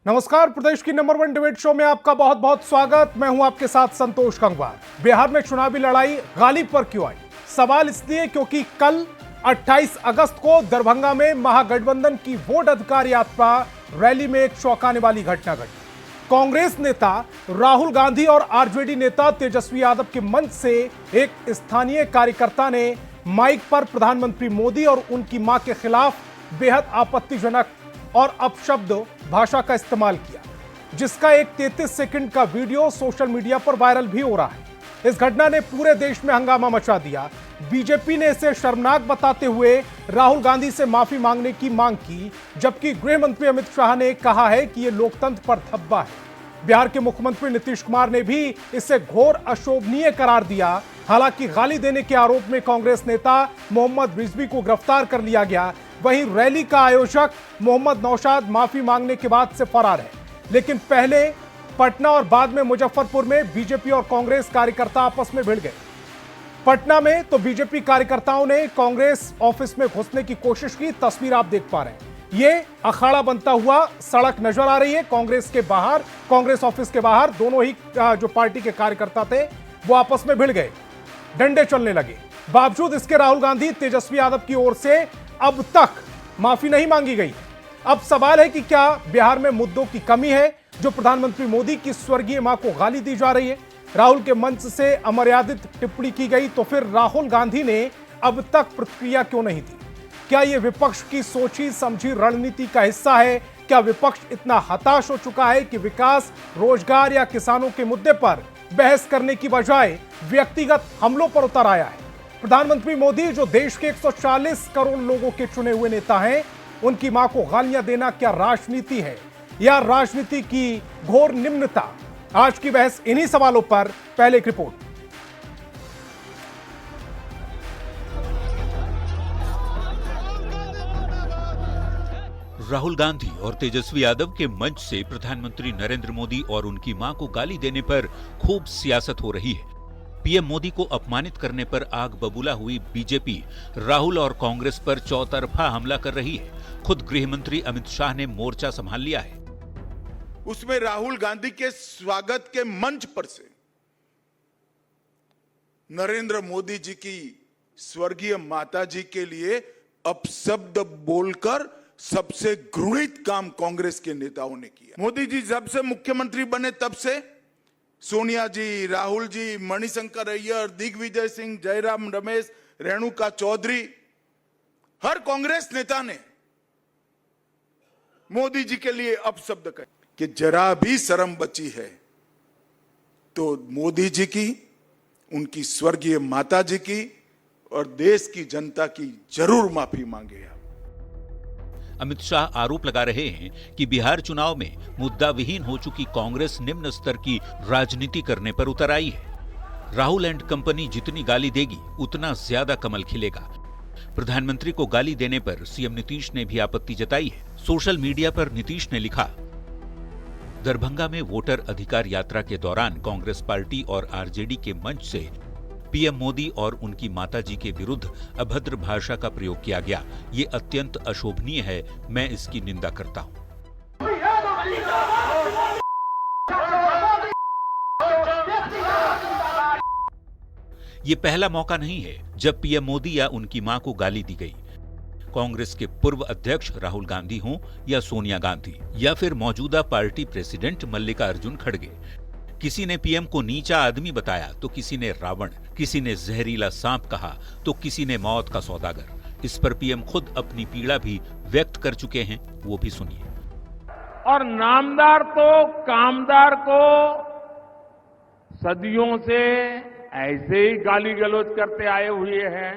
नमस्कार, प्रदेश की number 1 debate show में आपका बहुत बहुत स्वागत। मैं हूं आपके साथ संतोष गंगवार। बिहार में चुनावी लड़ाई गालिब पर क्यों आई? सवाल इसलिए क्योंकि कल 28 अगस्त को दरभंगा में महागठबंधन की वोट अधिकार यात्रा रैली में एक चौंकाने वाली घटना घटी। कांग्रेस नेता राहुल गांधी और आरजेडी नेता तेजस्वी यादव के मंच से एक स्थानीय कार्यकर्ता ने माइक पर प्रधानमंत्री मोदी और उनकी मां के खिलाफ बेहद आपत्तिजनक और अपशब्द भाषा का इस्तेमाल किया, जिसका एक 33 सेकंड का वीडियो सोशल मीडिया पर वायरल भी हो रहा है। इस घटना ने पूरे देश में हंगामा मचा दिया। बीजेपी ने इसे शर्मनाक बताते हुए राहुल गांधी से माफी मांगने की मांग की, जबकि गृह मंत्री अमित शाह ने कहा है कि यह लोकतंत्र पर धब्बा है। बिहार के मुख्यमंत्री नीतीश कुमार ने भी इसे घोर अशोभनीय करार दिया। हालांकि गाली देने के आरोप में कांग्रेस नेता मोहम्मद रिजवी को गिरफ्तार कर लिया गया। वहीं रैली का आयोजक मोहम्मद नौशाद माफी मांगने के बाद से फरार है। लेकिन पहले पटना और बाद में मुजफ्फरपुर में बीजेपी और कांग्रेस कार्यकर्ता आपस में भिड़ गए। पटना में तो बीजेपी कार्यकर्ताओं ने कांग्रेस ऑफिस में घुसने की कोशिश की। तस्वीर आप देख पा रहे हैं, ये अखाड़ा बनता हुआ सड़क नजर आ रही है। कांग्रेस के बाहर, कांग्रेस ऑफिस के बाहर दोनों ही जो पार्टी के कार्यकर्ता थे वो आपस में भिड़ गए, डंडे चलने लगे। बावजूद इसके राहुल गांधी, तेजस्वी यादव की ओर से अब तक माफी नहीं मांगी गई। अब सवाल है कि क्या बिहार में मुद्दों की कमी है जो प्रधानमंत्री मोदी की स्वर्गीय मां को गाली दी जा रही है? राहुल के मंच से अमर्यादित टिप्पणी की गई तो फिर राहुल गांधी ने अब तक प्रतिक्रिया क्यों नहीं दी? क्या यह विपक्ष की सोची समझी रणनीति का हिस्सा है? क्या विपक्ष इतना हताश हो चुका है कि विकास, रोजगार या किसानों के मुद्दे पर बहस करने की बजाय व्यक्तिगत हमलों पर उतर आया है? प्रधानमंत्री मोदी, जो देश के 140 करोड़ लोगों के चुने हुए नेता हैं, उनकी मां को गालियां देना क्या राजनीति है या राजनीति की घोर निम्नता? आज की बहस इन्हीं सवालों पर। पहले एक रिपोर्ट। राहुल गांधी और तेजस्वी यादव के मंच से प्रधानमंत्री नरेंद्र मोदी और उनकी मां को गाली देने पर खूब सियासत हो रही है। पीएम मोदी को अपमानित करने पर आग बबूला हुई बीजेपी राहुल और कांग्रेस पर चौतरफा हमला कर रही है। खुद गृह मंत्री अमित शाह ने मोर्चा संभाल लिया है। उसमें राहुल गांधी के स्वागत के मंच पर से नरेंद्र मोदी जी की स्वर्गीय माता जी के लिए अपशब्द बोलकर सबसे घृणित काम कांग्रेस के नेताओं ने किया। मोदी जी जब से मुख्यमंत्री बने तब से सोनिया जी, राहुल जी, मणिशंकर अय्यर, दिग्विजय सिंह, जयराम रमेश, रेणुका चौधरी, हर कांग्रेस नेता ने मोदी जी के लिए अपशब्द कहे कि जरा भी शर्म बची है तो मोदी जी की, उनकी स्वर्गीय माता जी की और देश की जनता की जरूर माफी मांगे। अमित शाह आरोप लगा रहे हैं कि बिहार चुनाव में मुद्दा विहीन हो चुकी कांग्रेस निम्न स्तर की राजनीति करने पर उतर आई है। राहुल एंड कंपनी जितनी गाली देगी उतना ज्यादा कमल खिलेगा। प्रधानमंत्री को गाली देने पर सीएम नीतीश ने भी आपत्ति जताई है। सोशल मीडिया पर नीतीश ने लिखा, दरभंगा में वोटर अधिकार यात्रा के दौरान कांग्रेस पार्टी और आरजेडी के मंच से पीएम मोदी और उनकी माताजी के विरुद्ध अभद्र भाषा का प्रयोग किया गया। ये अत्यंत अशोभनीय है, मैं इसकी निंदा करता हूं। ये पहला मौका नहीं है जब पीएम मोदी या उनकी मां को गाली दी गई। कांग्रेस के पूर्व अध्यक्ष राहुल गांधी हों या सोनिया गांधी या फिर मौजूदा पार्टी प्रेसिडेंट मल्लिकार्जुन खड़गे, किसी ने पीएम को नीचा आदमी बताया तो किसी ने रावण, किसी ने जहरीला सांप कहा तो किसी ने मौत का सौदागर। इस पर पीएम खुद अपनी पीड़ा भी व्यक्त कर चुके हैं, वो भी सुनिए। और नामदार तो कामदार को सदियों से ऐसे ही गाली गलौज करते आए हुए हैं,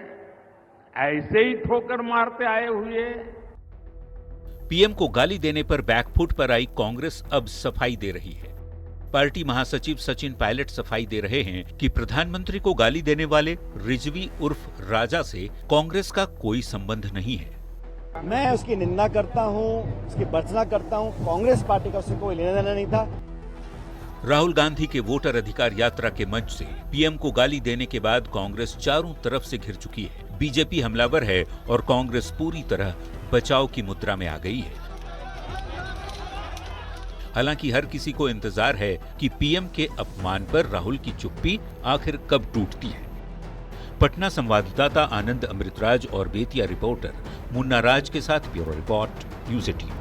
ऐसे ही ठोकर मारते आए हुए। पीएम को गाली देने पर बैकफुट पर आई कांग्रेस अब सफाई दे रही है। पार्टी महासचिव सचिन पायलट सफाई दे रहे हैं कि प्रधानमंत्री को गाली देने वाले रिजवी उर्फ राजा से कांग्रेस का कोई संबंध नहीं है। मैं उसकी निंदा करता हूं, उसकी भर्त्सना करता हूं। कांग्रेस पार्टी का उससे कोई लेना देना नहीं था। राहुल गांधी के वोटर अधिकार यात्रा के मंच से पीएम को गाली देने के बाद कांग्रेस चारों तरफ से घिर चुकी है। बीजेपी हमलावर है और कांग्रेस पूरी तरह बचाव की मुद्रा में आ गई है। हालांकि हर किसी को इंतजार है कि पीएम के अपमान पर राहुल की चुप्पी आखिर कब टूटती है। पटना संवाददाता आनंद अमृतराज और बेतिया रिपोर्टर मुन्ना राज के साथ ब्यूरो रिपोर्ट, न्यूज़ 18।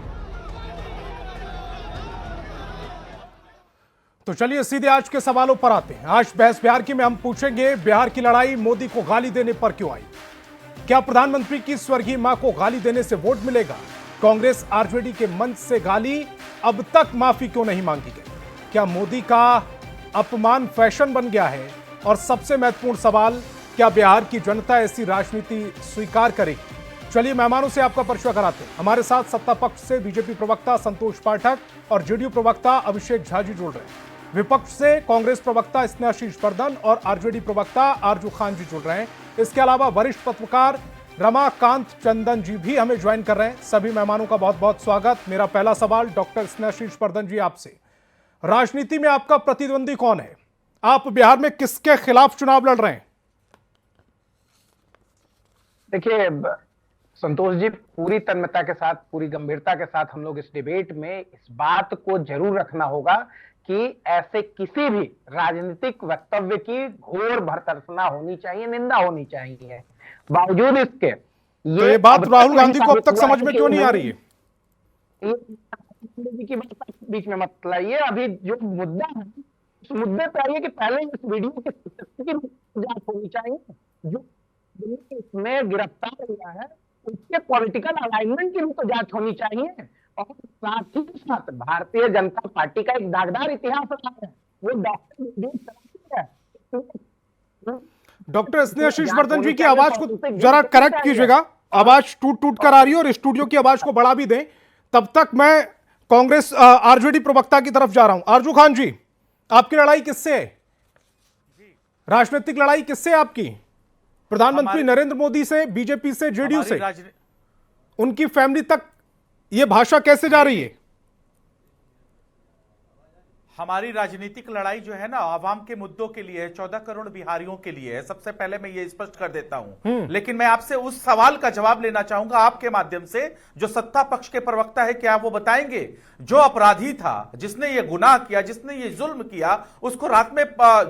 तो चलिए सीधे आज के सवालों पर आते हैं। आज बहस बिहार की में हम पूछेंगे, बिहार की लड़ाई मोदी को गाली देने पर क्यों आई? क्या प्रधानमंत्री की स्वर्गीय मां को गाली देने से वोट मिलेगा? कांग्रेस आरजेडी के मंच से गाली, अब तक माफी क्यों नहीं मांगी गई? क्या मोदी का अपमान फैशन बन गया है? और सबसे महत्वपूर्ण सवाल, क्या बिहार की जनता ऐसी राजनीति स्वीकार करेगी? चलिए मेहमानों से आपका परिचय कराते हैं। हमारे साथ सत्ता पक्ष से बीजेपी प्रवक्ता संतोष पाठक और जेडीयू प्रवक्ता अभिषेक झा जी जुड़ रहे हैं। विपक्ष से कांग्रेस प्रवक्ता स्नेहाशीष वर्धन और आरजेडी प्रवक्ता आरजू खान जी जुड़ रहे हैं। इसके अलावा वरिष्ठ पत्रकार रमाकांत चंदन जी भी हमें ज्वाइन कर रहे हैं। सभी मेहमानों का बहुत बहुत स्वागत। मेरा पहला सवाल डॉक्टर स्नेहाशीष वर्धन जी आपसे, राजनीति में आपका प्रतिद्वंदी कौन है? आप बिहार में किसके खिलाफ चुनाव लड़ रहे हैं? देखिए संतोष जी, पूरी तन्मयता के साथ, पूरी गंभीरता के साथ हम लोग इस डिबेट में इस बात को जरूर रखना होगा कि ऐसे किसी भी राजनीतिक वक्तव्य की घोर भर्त्सना होनी चाहिए, निंदा होनी चाहिए। बावजूद इसके ये बात राहुल गांधी को अब तक समझ में क्यों नहीं आ रही है? की बात बीच में मत लाइए। अभी जो मुद्दा है उस मुद्दे पे आइए कि पहले इस वीडियो की जांच होनी चाहिए। जो इसमें गिरफ्तार हुआ है उसके पॉलिटिकल अलाइनमेंट की भी तो जांच होनी चाहिए। और साथ ही साथ भारतीय जनता पार्टी का एक दागदार इतिहास रहा है, वो डॉक्टर स्नेहाशीष वर्धन जी की आवाज को जरा करेक्ट कीजिएगा। आवाज टूट टूट कर आ रही है और स्टूडियो की आवाज को बढ़ा भी दें। तब तक मैं कांग्रेस आरजेडी प्रवक्ता की तरफ जा रहा हूं। आरजू खान जी, आपकी लड़ाई किससे है? राजनीतिक लड़ाई किससे है आपकी? प्रधानमंत्री नरेंद्र मोदी से, बीजेपी से, जेडीयू से? उनकी फैमिली तक ये भाषा कैसे जा रही है? हमारी राजनीतिक लड़ाई जो है ना, आवाम के मुद्दों के लिए है, 14 करोड़ बिहारियों के लिए है। सबसे पहले मैं ये स्पष्ट कर देता हूं। लेकिन मैं आपसे उस सवाल का जवाब लेना चाहूंगा आपके माध्यम से। जो सत्ता पक्ष के प्रवक्ता है, क्या वो बताएंगे जो अपराधी था, जिसने ये गुनाह किया, जिसने ये जुल्म किया, उसको रात में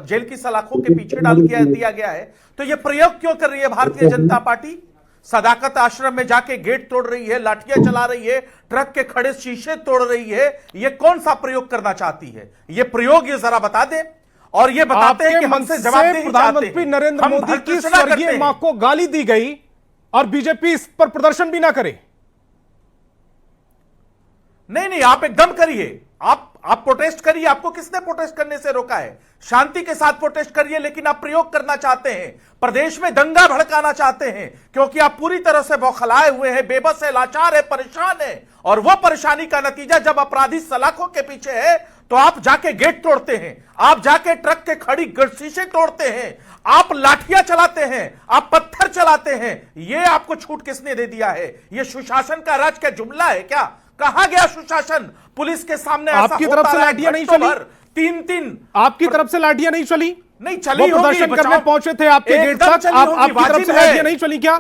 जेल की सलाखों के पीछे डाल दिया गया है? तो ये प्रयोग क्यों कर रही है भारतीय जनता पार्टी? सदाकत आश्रम में जाके गेट तोड़ रही है, लाठियां चला रही है, ट्रक के खड़े शीशे तोड़ रही है। ये कौन सा प्रयोग करना चाहती है? ये प्रयोग ये जरा बता दे। और ये बताते हैं कि हमसे जवाबदेही प्रधानमंत्री नरेंद्र मोदी की स्वर्गीय मां को गाली दी गई और बीजेपी इस पर प्रदर्शन भी ना करे। नहीं, आप एकदम करिए। आप प्रोटेस्ट करिए। आपको किसने प्रोटेस्ट करने से रोका है? शांति के साथ प्रोटेस्ट करिए। लेकिन आप प्रयोग करना चाहते हैं, प्रदेश में दंगा भड़काना चाहते हैं, क्योंकि आप पूरी तरह से बौखलाए हुए हैं, बेबस है, लाचार है, परेशान है। और वो परेशानी का नतीजा, जब अपराधी सलाखों के पीछे है तो आप जाके गेट तोड़ते हैं, आप जाके ट्रक के खड़ी शीशे तोड़ते हैं, आप लाठियां चलाते हैं, आप पत्थर चलाते हैं। ये आपको छूट किसने दे दिया है? ये सुशासन का राज का जुमला है क्या? कहां गया सुशासन? पुलिस के सामने आपकी तरफ से लाठियां नहीं चली? तीन आपकी तरफ से लाठियां नहीं चली? नहीं चली होगी। प्रदर्शन करने पहुंचे थे आपके गेट तक, आपकी तरफ से लाठियां नहीं चली क्या?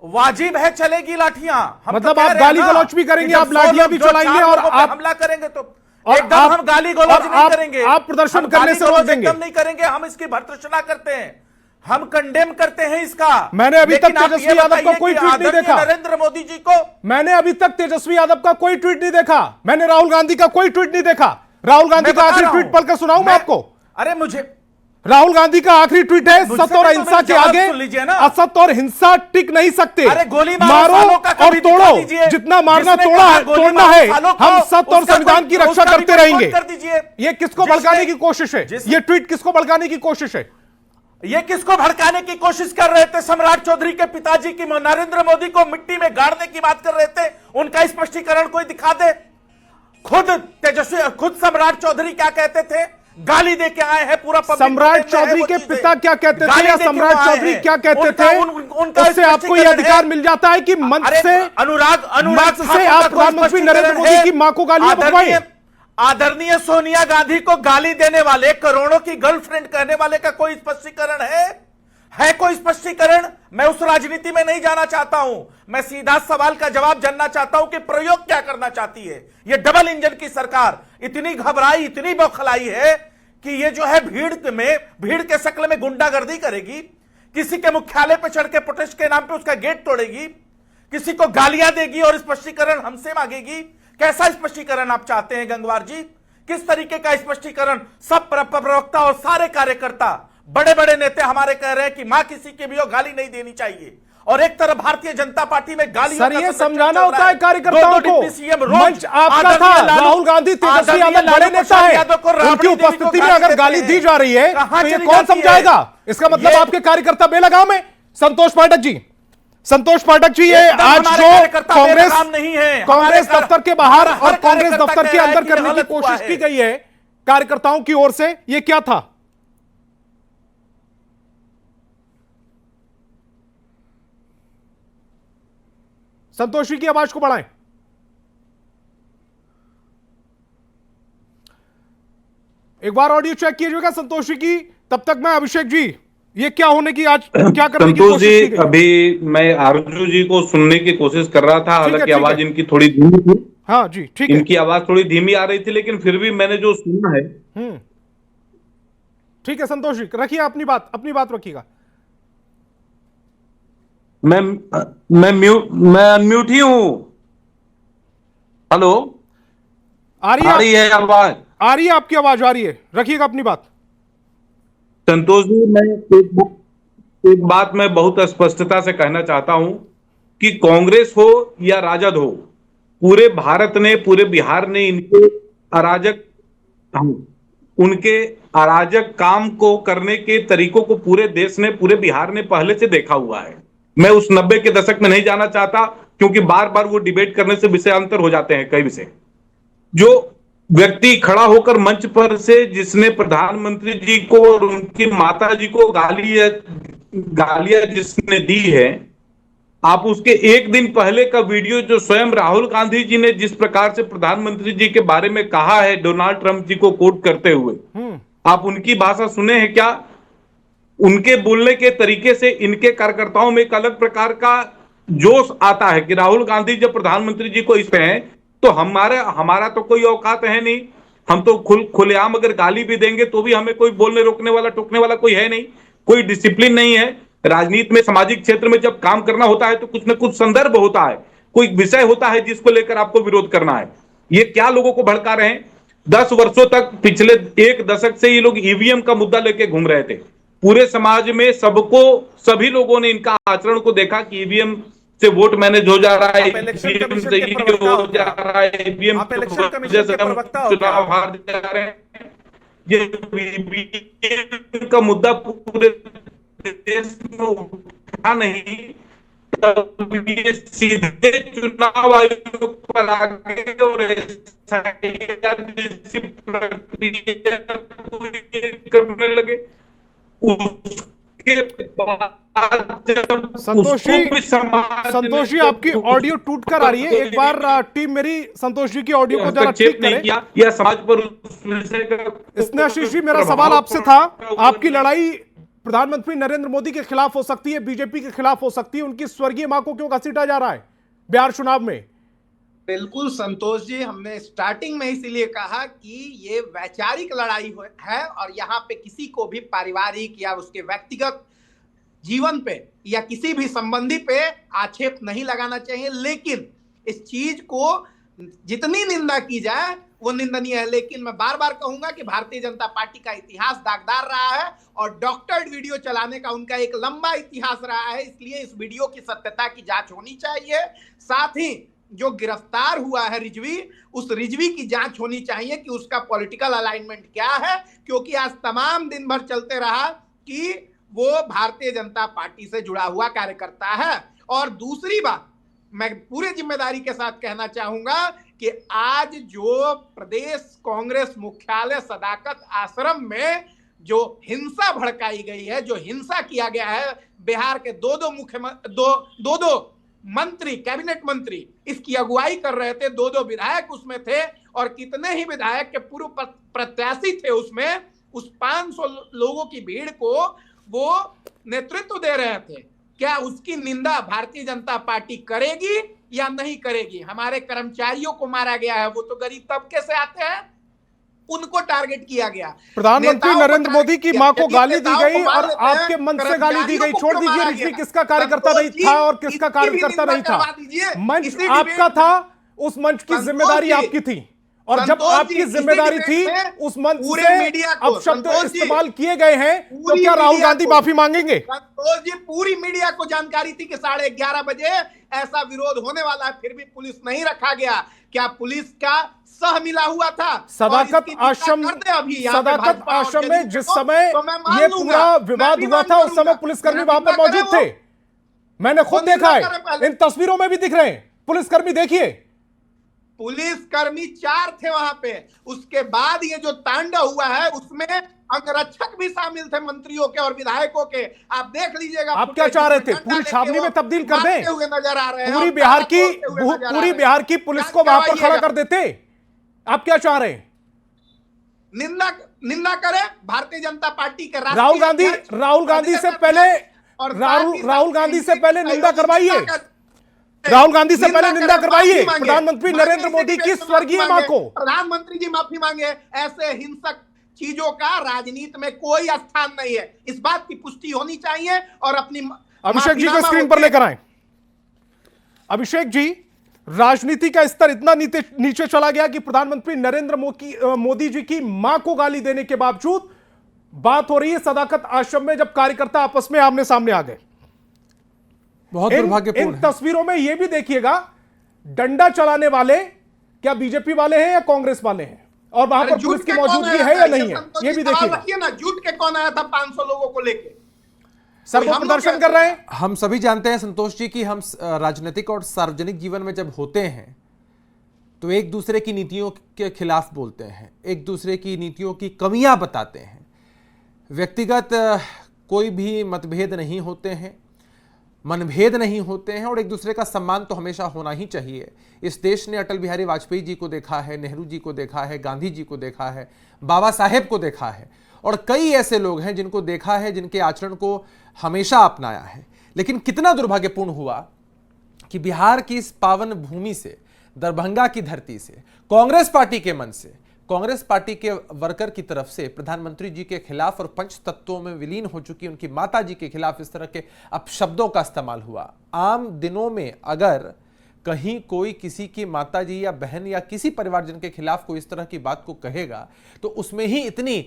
वाजिब है, चलेगी लाठियां। मतलब आप गाली गलौच भी करेंगे, आप लाठियां भी चलाएंगे और आप हमला करेंगे तो एकदम हम गाली गलौच नहीं करेंगे। आप प्रदर्शन करने से रोक देंगे? एकदम नहीं करेंगे। हम इसकी भर्त्सना करते हैं, हम कंडेम करते हैं इसका। मैंने अभी तक तेजस्वी यादव का कोई ट्वीट नहीं देखा। नरेंद्र मोदी जी को मैंने अभी तक तेजस्वी यादव का कोई ट्वीट नहीं देखा। मैंने राहुल गांधी का कोई ट्वीट नहीं देखा। राहुल गांधी का आखिरी ट्वीट पढ़कर सुनाऊं मैं आपको? अरे मुझे राहुल गांधी का आखिरी ट्वीट है, सत्य और अहिंसा के आगे असत्य और हिंसा टिक नहीं सकते। अरे गोली मारो और तोड़ो, जितना मारना तोड़ना है। हम सत्य और संविधान की रक्षा करते रहेंगे। ये किसको भड़काने की कोशिश है? ये ट्वीट किसको भड़काने की कोशिश है? ये किसको भड़काने की कोशिश कर रहे थे? सम्राट चौधरी के पिताजी की नरेंद्र मोदी को मिट्टी में गाड़ने की बात कर रहे थे। उनका स्पष्टीकरण कोई दिखा दे। खुद सम्राट चौधरी क्या कहते थे? गाली दे के आए हैं पूरा। सम्राट चौधरी के पिता क्या कहते थे या सम्राट चौधरी क्या कहते थे? उससे आपको यह अधिकार मिल जाता है कि मंच से अनुराग से आप प्रधानमंत्री नरेंद्र मोदी की मां को गालियां बकवाएं। आदरणीय सोनिया गांधी को गाली देने वाले, करोड़ों की गर्लफ्रेंड कहने वाले का कोई स्पष्टीकरण है? है कोई स्पष्टीकरण? मैं उस राजनीति में नहीं जाना चाहता हूं। मैं सीधा सवाल का जवाब जानना चाहता हूं कि प्रयोग क्या करना चाहती है ये डबल इंजन की सरकार। इतनी घबराई, इतनी बौखलाई है कि ये जो है भीड़ के शक्ल में गुंडागर्दी करेगी, किसी के मुख्यालय पर चढ़ के प्रोटेस्ट के नाम पे उसका गेट तोड़ेगी, किसी को गालियां देगी और स्पष्टीकरण हमसे मांगेगी। कैसा स्पष्टीकरण आप चाहते हैं गंगवार जी? किस तरीके का स्पष्टीकरण? सब प्रवक्ता और सारे कार्यकर्ता, बड़े बड़े नेता हमारे कह रहे हैं कि मां किसी के भी हो गाली नहीं देनी चाहिए, और एक तरफ भारतीय जनता पार्टी में गालियों सर, का ये संरक्षण समझाना चल होता रहा है कार्यकर्ताओं को। डिप्टी सीएम रोज मंच आपका था, राहुल गांधी, तेजस्वी यादव बड़े नेता है, उनकी उपस्थिति में अगर गाली दी जा रही है तो ये कौन समझाएगा? इसका मतलब आपके कार्यकर्ता बेलगाम है। संतोष पाठक जी, ये आज जो कांग्रेस दफ्तर के बाहर और कांग्रेस दफ्तर के अंदर करने की कोशिश की गई है कार्यकर्ताओं की ओर से, ये क्या था? संतोष जी की आवाज को बढ़ाएं। एक बार ऑडियो चेक कीजिएगा संतोष जी की। तब तक मैं अभिषेक जी, ये क्या होने की आज क्या करने की कोशिश की गई? अभी मैं आरजू जी को सुनने की कोशिश कर रहा था, हालांकि आवाज इनकी थोड़ी धीमी थी। हाँ जी, ठीक है। इनकी आवाज थोड़ी धीमी आ रही थी, लेकिन फिर भी मैंने जो सुना है। ठीक है संतोष जी, रखिए अपनी बात रखिएगा। मैं अनम्यूट ही हूं। हेलो, आ रही है आवाज? आ रही है, आपकी आवाज आ रही है, रखिएगा अपनी बात। संतोष जी, मैं एक बात मैं बहुत स्पष्टता से कहना चाहता हूं कि कांग्रेस हो या राजद हो, पूरे भारत ने, पूरे बिहार ने उनके अराजक काम को करने के तरीकों को पूरे देश ने, पूरे बिहार ने पहले से देखा हुआ है। मैं उस 90 के दशक में नहीं जाना चाहता, क्योंकि बार बार वो डिबेट करने से विषयांतर हो जाते हैं कई विषय। जो व्यक्ति खड़ा होकर मंच पर से, जिसने प्रधानमंत्री जी को और उनकी माता जी को गालियां जिसने दी है, आप उसके एक दिन पहले का वीडियो जो स्वयं राहुल गांधी जी ने जिस प्रकार से प्रधानमंत्री जी के बारे में कहा है, डोनाल्ड ट्रंप जी को कोट करते हुए, आप उनकी भाषा सुने हैं क्या? उनके बोलने के तरीके से इनके कार्यकर्ताओं में एक अलग प्रकार का जोश आता है कि राहुल गांधी जब प्रधानमंत्री जी को इस पे हैं, तो हमारा तो कोई औकात है नहीं। हम तो खुलेआम अगर गाली भी देंगे तो भी हमें कोई बोलने रोकने वाला, टोकने वाला कोई है नहीं, कोई डिसिप्लिन नहीं है। राजनीति में, सामाजिक क्षेत्र में जब काम करना होता है तो कुछ ना कुछ संदर्भ होता है, कोई विषय होता है जिसको लेकर आपको विरोध करना है। ये क्या लोगों को भड़का रहे हैं? 10 वर्षों तक, पिछले 1 दशक से ये लोग ईवीएम का मुद्दा लेके घूम रहे थे। पूरे समाज में सभी लोगों ने इनका आचरण को देखा कि ईवीएम से वोट मैनेज हो जा रहा है, ईवीएम से हो जा रहा है, ईवीएम से हम चुनाव हार जा रहे हैं। ये ईवीएम का मुद्दा पूरे देश में उठा नहीं, तब ये सीधे चुनाव आयोग पर आ गए और करने लगे। संतोष जी, आपकी ऑडियो टूट कर आ रही है। एक बार टीम मेरी संतोष जी की ऑडियो को जरा ठीक करे। या समाज पर इसने आशीष जी, मेरा सवाल आपसे था, आपकी लड़ाई प्रधानमंत्री नरेंद्र मोदी के खिलाफ हो सकती है, बीजेपी के खिलाफ हो सकती है, उनकी स्वर्गीय मां को क्यों घसीटा जा रहा है बिहार चुनाव में? बिल्कुल संतोष जी, हमने स्टार्टिंग में इसीलिए कहा कि ये वैचारिक लड़ाई है और यहाँ पे किसी को भी पारिवारिक या उसके व्यक्तिगत जीवन पे या किसी भी संबंधी पे आक्षेप नहीं लगाना चाहिए। लेकिन इस चीज को जितनी निंदा की जाए वो निंदनीय है। लेकिन मैं बार बार कहूंगा कि भारतीय जनता पार्टी का इतिहास दागदार रहा है और डॉक्टर्ड वीडियो चलाने का उनका एक लंबा इतिहास रहा है। इसलिए इस वीडियो की सत्यता की जांच होनी चाहिए। साथ ही जो गिरफ्तार हुआ है रिजवी, उस रिजवी की जांच होनी चाहिए कि उसका पॉलिटिकल अलाइनमेंट क्या है, क्योंकि आज तमाम दिन भर चलते रहा कि वो भारतीय जनता पार्टी से जुड़ा हुआ कार्यकर्ता है। और दूसरी बात मैं पूरी जिम्मेदारी के साथ कहना चाहूंगा कि आज जो प्रदेश कांग्रेस मुख्यालय सदाकत आश्रम में जो हिंसा भड़काई गई है, जो हिंसा किया गया है, बिहार के दो मंत्री, कैबिनेट मंत्री इसकी अगुवाई कर रहे थे, 2 विधायक उसमें थे और कितने ही विधायक के पूर्व प्रत्याशी थे उसमें। उस 500 लोगों की भीड़ को वो नेतृत्व दे रहे थे, क्या उसकी निंदा भारतीय जनता पार्टी करेगी या नहीं करेगी? हमारे कर्मचारियों को मारा गया है, वो तो गरीब तबके से आते हैं, उनको टारगेट किया गया। प्रधानमंत्री नरेंद्र मोदी की मां को गाली दी गई और आपके मन से गाली दी गई। छोड़ दीजिए रिजवी किसका कार्यकर्ता नहीं था और किसका कार्यकर्ता नहीं था, मंच आपका था, उस मंच की जिम्मेदारी आपकी थी, और जब आपकी जिम्मेदारी थी उस मंच से अब शब्द इस्तेमाल किए गए हैं तो क्या राहुल गांधी माफी मांगेंगे? संतोष जी, पूरी मीडिया को जानकारी थी कि 11:30 बजे ऐसा विरोध होने वाला है, फिर भी पुलिस नहीं रखा गया। क्या पुलिस का सह मिला हुआ था? सदाकत आश्रम, सदाकत आश्रम में जिस समय ये पूरा विवाद हुआ था उस समय पुलिसकर्मी वहां पर मौजूद थे, मैंने खुद देखा है, इन तस्वीरों में भी दिख रहे हैं पुलिसकर्मी। देखिए पुलिसकर्मी 4 थे वहां पे। उसके बाद ये जो तांडव हुआ है उसमें अंगरक्षक भी शामिल थे, मंत्रियों के और विधायकों के। आप देख लीजिएगा। आप क्या चाह रहे थे, पूरी छावनी में तब्दील कर दें? हुए नजर आ रहे हैं, पूरी बिहार की पुलिस को वहां पर खड़ा कर देते? आप क्या चाह रहे हैं? निंदा करें भारतीय जनता पार्टी के राहुल गांधी से पहले निंदा करवाइए, राहुल गांधी से पहले निंदा करवाइए प्रधानमंत्री नरेंद्र मोदी की स्वर्गीय मां को। प्रधानमंत्री जी माफी मांगे। ऐसे हिंसक चीजों का राजनीति में कोई स्थान नहीं है, इस बात की पुष्टि होनी चाहिए। और अपनी अभिषेक जी को स्क्रीन पर लेकर आए। अभिषेक जी, राजनीति का स्तर इतना नीचे चला गया कि प्रधानमंत्री नरेंद्र मोदी जी की मां को गाली देने के बावजूद बात हो रही है सदाकत आश्रम में, जब कार्यकर्ता आपस में आमने सामने आ गए। बहुत दुर्भाग्यपूर्ण। इन तस्वीरों में यह भी देखिएगा, डंडा चलाने वाले क्या बीजेपी वाले हैं या कांग्रेस वाले हैं, और वहां पर पुलिस की मौजूदगी है या नहीं है, यह भी देखिएगा। झूठ के कौन आया था 500 लोगों को लेके? सर वो प्रदर्शन कर रहे हैं। हम सभी जानते हैं संतोष जी कि हम राजनीतिक और सार्वजनिक जीवन में जब होते हैं तो एक दूसरे की नीतियों के खिलाफ बोलते हैं, एक दूसरे की नीतियों की कमियां बताते हैं। व्यक्तिगत कोई भी मतभेद नहीं होते हैं, मनभेद नहीं होते हैं, और एक दूसरे का सम्मान तो हमेशा होना ही चाहिए। इस देश ने अटल बिहारी वाजपेयी जी को देखा है, नेहरू जी को देखा है, गांधी जी को देखा है, बाबा साहेब को देखा है, और कई ऐसे लोग हैं जिनको देखा है, जिनके आचरण को हमेशा अपनाया है। लेकिन कितना दुर्भाग्यपूर्ण हुआ कि बिहार की इस पावन भूमि से, दरभंगा की धरती से, कांग्रेस पार्टी के मन से, कांग्रेस पार्टी के वर्कर की तरफ से प्रधानमंत्री जी के खिलाफ और पंच तत्वों में विलीन हो चुकी उनकी माता जी के खिलाफ इस तरह के अपशब्दों का इस्तेमाल हुआ। आम दिनों में अगर कहीं कोई किसी की माता जी या बहन या किसी परिवारजन के खिलाफ कोई इस तरह की बात को कहेगा तो उसमें ही इतनी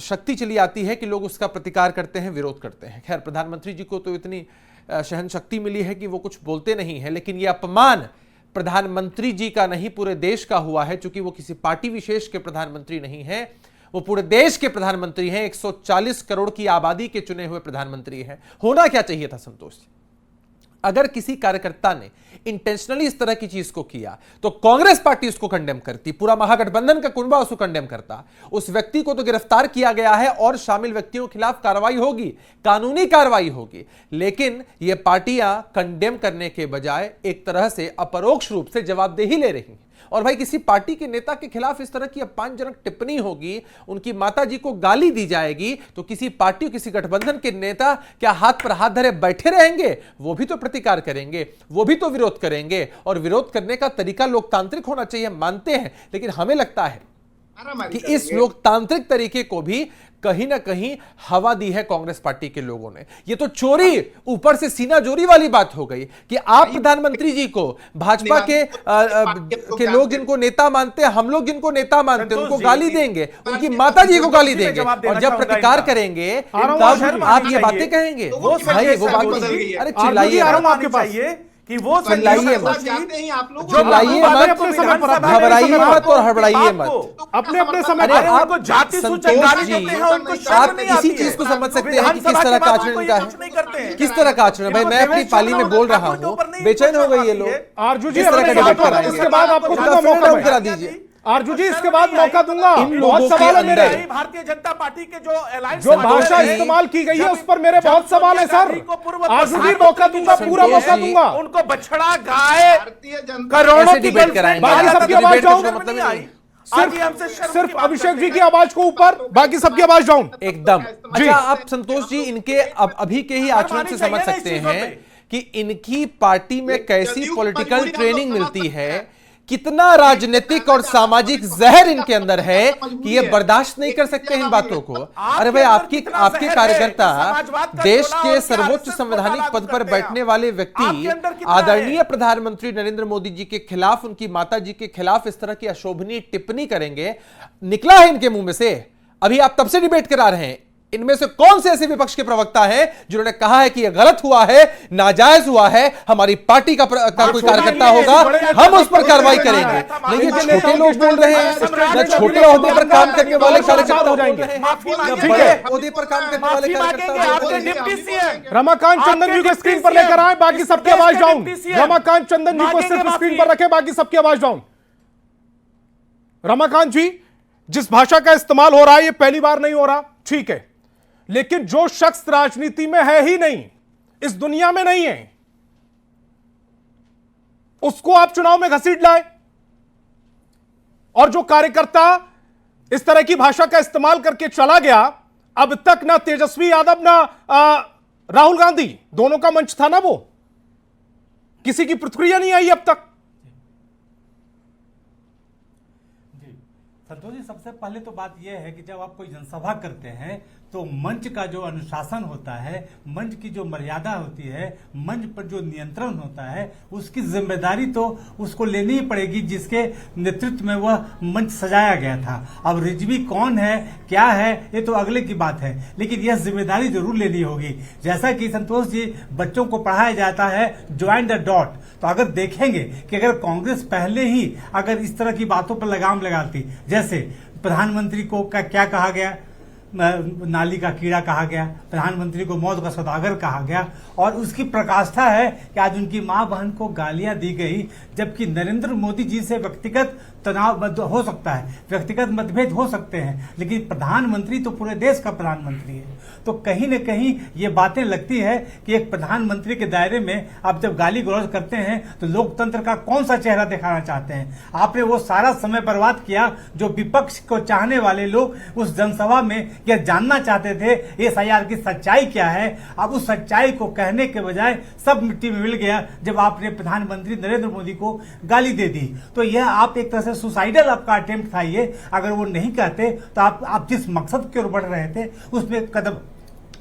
शक्ति चली आती है कि लोग उसका प्रतिकार करते हैं, विरोध करते हैं। खैर, प्रधानमंत्री जी को तो इतनी सहन शक्ति मिली है कि वो कुछ बोलते नहीं है, लेकिन यह अपमान प्रधानमंत्री जी का नहीं पूरे देश का हुआ है। चूंकि वो किसी पार्टी विशेष के प्रधानमंत्री नहीं है, वो पूरे देश के प्रधानमंत्री हैं, 140 करोड़ की आबादी के चुने हुए प्रधानमंत्री हैं। होना क्या चाहिए था संतोष जी? अगर किसी कार्यकर्ता ने इंटेंशनली इस तरह की चीज को किया तो कांग्रेस पार्टी उसको कंडेम करती, पूरा महागठबंधन का कुनबा उसको कंडेम करता। उस व्यक्ति को तो गिरफ्तार किया गया है और शामिल व्यक्तियों के खिलाफ कार्रवाई होगी, कानूनी कार्रवाई होगी। लेकिन ये पार्टियां कंडेम करने के बजाय एक तरह से अपरोक्ष रूप से जवाबदेही ले रही हैं। और भाई, किसी पार्टी के नेता के खिलाफ इस तरह की अपमानजनक टिप्पणी होगी, उनकी माताजी को गाली दी जाएगी, तो किसी पार्टी, किसी गठबंधन के नेता क्या हाथ पर हाथ धरे बैठे रहेंगे? वो भी तो प्रतिकार करेंगे, वो भी तो विरोध करेंगे। और विरोध करने का तरीका लोकतांत्रिक होना चाहिए, मानते हैं, लेकिन हमें लगता है कि इस लोकतांत्रिक तरीके को भी कहीं ना कहीं हवा दी है कांग्रेस पार्टी के लोगों ने। ये तो चोरी, ऊपर से सीना जोरी वाली बात हो गई कि आप प्रधानमंत्री जी को भाजपा के लोग जिनको नेता मानते हैं, हम लोग जिनको नेता मानते हैं, उनको गाली देंगे, उनकी माता जी को गाली देंगे, और जब प्रतिकार करेंगे तब आप ये बातें कहेंगे। भाई वो बात नहीं, अरे चिल्लाइए आपके पास कि वो चिल्लाइए मत, चिल्लाइए मत, घबराइए मत और हड़बड़ाइए मत। अपने अपने समय आप जाति सूचक गाली देते हैं, उनको आप इसी चीज को समझ सकते हैं कि किस तरह का आचरण इनका है, किस तरह का आचरण। भाई, मैं अपनी पाली में बोल रहा हूँ, बेचैन हो गए ये लोग। आरजू जी, इसके बाद आपको मौका करा दीजिए। आरजू जी, इसके बाद मौका दूंगा। इन लोगों के अंदर भारतीय जनता पार्टी के जो भाषा इस्तेमाल की गई है उस पर मेरे बहुत सवाल है सर। आरजू जी, मौका दूंगा, पूरा मौका दूंगा। उनको बछड़ा, गाय, करोड़ों की डिबेट कराएंगे, बाकी सबकी आवाज जाओ। मतलब सिर्फ अभिषेक जी की आवाज को ऊपर, बाकी सबकी आवाज डाउन। एकदम। अच्छा, आप संतोष जी इनके अभी के ही आचरण से समझ सकते हैं कि इनकी पार्टी में कैसी पॉलिटिकल ट्रेनिंग मिलती है, कितना राजनीतिक और सामाजिक जहर इनके अंदर है कि ये बर्दाश्त नहीं कर सकते इन बातों को। अरे भाई, आपके कार्यकर्ता देश के सर्वोच्च संवैधानिक पद पर बैठने वाले व्यक्ति आदरणीय प्रधानमंत्री नरेंद्र मोदी जी के खिलाफ, उनकी माता जी के खिलाफ इस तरह की अशोभनीय टिप्पणी करेंगे, निकला है इनके मुंह में से। अभी आप तब से डिबेट करा रहे हैं, इनमें से कौन से ऐसे विपक्ष के प्रवक्ता हैं जिन्होंने कहा है कि यह गलत हुआ है, नाजायज हुआ है, हमारी पार्टी का कोई कार्यकर्ता होगा, हम उस पर कार्रवाई करेंगे। लेकिन छोटे लोग बोल रहे हैं, न छोटे ओहदे पर काम करने वाले कार्यकर्ता हो जाएंगे, बड़े ओहदे पर काम करने वाले कार्यकर्ता। रमाकांत चंदन जी को स्क्रीन पर लेकर आए, बाकी सबकी आवाज डाउन। रमाकांत चंदन जी को सिर्फ स्क्रीन पर रखे, बाकी सबकी आवाज डाउन। रमाकांत जी, जिस भाषा का इस्तेमाल हो रहा है ये पहली बार नहीं हो रहा, ठीक है, लेकिन जो शख्स राजनीति में है ही नहीं, इस दुनिया में नहीं है, उसको आप चुनाव में घसीट लाए। और जो कार्यकर्ता इस तरह की भाषा का इस्तेमाल करके चला गया, अब तक ना तेजस्वी यादव ना राहुल गांधी, दोनों का मंच था ना, वो किसी की प्रतिक्रिया नहीं आई अब तक। संतोष जी, सबसे पहले तो बात यह है कि जब आप कोई जनसभा करते हैं तो मंच का जो अनुशासन होता है, मंच की जो मर्यादा होती है, मंच पर जो नियंत्रण होता है, उसकी जिम्मेदारी तो उसको लेनी ही पड़ेगी जिसके नेतृत्व में वह मंच सजाया गया था। अब रिजवी कौन है, क्या है, ये तो अगले की बात है, लेकिन यह जिम्मेदारी जरूर लेनी होगी। जैसा कि संतोष जी, बच्चों को पढ़ाया जाता है ज्वाइन द डॉट, तो अगर देखेंगे कि अगर कांग्रेस पहले ही अगर इस तरह की बातों पर लगाम लगाती, जैसे प्रधानमंत्री को क्या कहा गया, नाली का कीड़ा कहा गया, प्रधानमंत्री को मौत का सौदागर कहा गया, और उसकी प्रकाष्ठा है कि आज उनकी मां बहन को गालियां दी गई, जबकि नरेंद्र मोदी जी से व्यक्तिगत तनाव हो सकता है, व्यक्तिगत मतभेद हो सकते हैं, लेकिन प्रधानमंत्री तो पूरे देश का प्रधानमंत्री है। तो कहीं न कहीं ये बातें लगती है कि एक प्रधानमंत्री के दायरे में आप जब गाली गलौज करते हैं तो लोकतंत्र का कौन सा चेहरा दिखाना चाहते हैं। आपने वो सारा समय बर्बाद किया जो विपक्ष को चाहने वाले लोग उस जनसभा में यह जानना चाहते थे एसआईआर की सच्चाई क्या है। अब उस सच्चाई को कहने के बजाय सब मिट्टी में मिल गया जब आपने प्रधानमंत्री नरेंद्र मोदी को गाली दे दी। तो यह आप एक तरह से सुसाइडल आपका अटेम्प्ट था ये। अगर वो नहीं कहते तो आप जिस मकसद की ओर बढ़ रहे थे उसमें कदम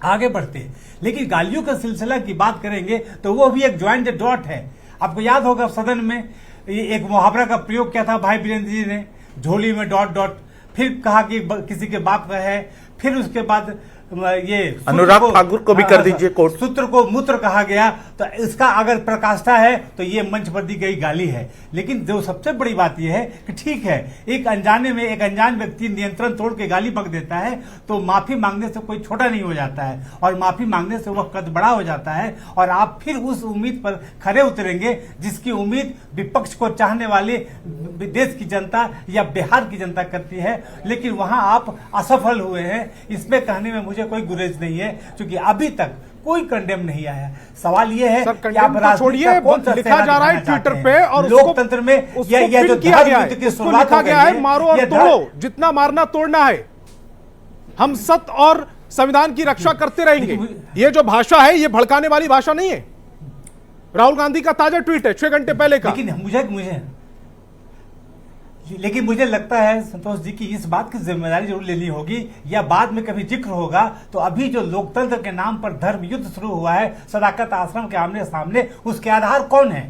आगे बढ़ते। लेकिन गालियों का सिलसिला की बात करेंगे तो वो भी एक ज्वाइन द डॉट है। आपको याद होगा सदन में एक मुहावरा का प्रयोग किया था भाई वीरेंद्र जी ने, झोली में डॉट डॉट, फिर कहा कि किसी के बाप का है, फिर उसके बाद ये अनुराग ठाकुर को भी कर दीजिए कोट, सूत्र को मूत्र कहा गया। तो इसका अगर प्रकाष्ठा है तो ये मंच पर दी गई गाली है। लेकिन जो सबसे बड़ी बात यह है कि ठीक है, एक अनजाने में एक अनजान व्यक्ति नियंत्रण तोड़ के गाली बक देता है तो माफी मांगने से कोई छोटा नहीं हो जाता है, और माफी मांगने से वह कद बड़ा हो जाता है, और आप फिर उस उम्मीद पर खरे उतरेंगे जिसकी उम्मीद विपक्ष को चाहने वाले देश की जनता या बिहार की जनता करती है। लेकिन वहां आप असफल हुए हैं, इसमें कहने में मुझे कोई गुरेज नहीं है, क्योंकि अभी तक कोई कंडेम नहीं आया। सवाल ये है कि आप छोड़िए, लिखा जा रहा है ट्विटर पे और लोकतंत्र में यह जो किया गया है, उसको लिखा गया है मारो और तोड़ो, जितना मारना तोड़ना है, हम सत्य और संविधान की रक्षा करते रहेंगे। ये जो भाषा है ये भड़काने वाली भाषा नहीं है। राहुल गांधी का ताजा ट्वीट है 6 घंटे पहले का। लेकिन मुझे लगता है संतोष जी की इस बात की जिम्मेदारी जरूर लेनी होगी, या बाद में कभी जिक्र होगा। तो अभी जो लोकतंत्र के नाम पर धर्म युद्ध शुरू हुआ है सदाकत आश्रम के आमने सामने, उसके आधार कौन है?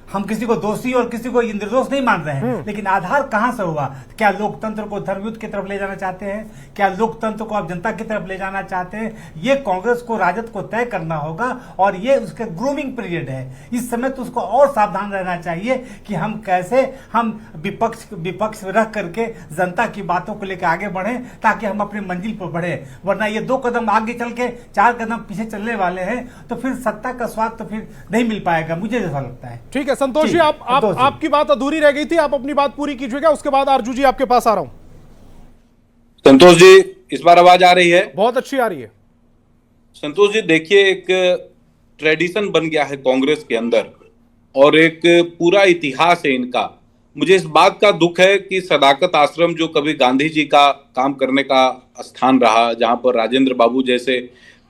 हम किसी को दोषी और किसी को निर्दोष नहीं मान रहे हैं, लेकिन आधार कहां से हुआ? क्या लोकतंत्र को धर्मयुद्ध की तरफ ले जाना चाहते हैं? क्या लोकतंत्र को आप जनता की तरफ ले जाना चाहते हैं? ये कांग्रेस को, राजद को तय करना होगा, और ये उसके ग्रूमिंग पीरियड है। इस समय तो उसको और सावधान रहना चाहिए कि हम कैसे हम विपक्ष रख करके जनता की बातों को लेकर आगे बढ़े, ताकि हम अपनी मंजिल पर बढ़े। वरना ये 2 कदम आगे चल के 4 कदम पीछे चलने वाले हैं, तो फिर सत्ता का स्वाद तो फिर नहीं मिल पाएगा, मुझे जैसा लगता है। ठीक है संतोष जी, आपकी बात अधूरी रह गई थी, आप अपनी बात पूरी कीजिएगा, उसके बाद आरजू जी आपके पास आ रहा हूं। संतोष जी, इस बार आवाज आ रही है? बहुत अच्छी आ रही है। संतोष जी देखिए, एक ट्रेडिशन बन गया है कांग्रेस के अंदर, और एक पूरा इतिहास है इनका मुझे इस बात का दुख है कि सदाकत आश्रम जो कभी गांधी जी का काम करने का स्थान रहा, जहां पर राजेंद्र बाबू जैसे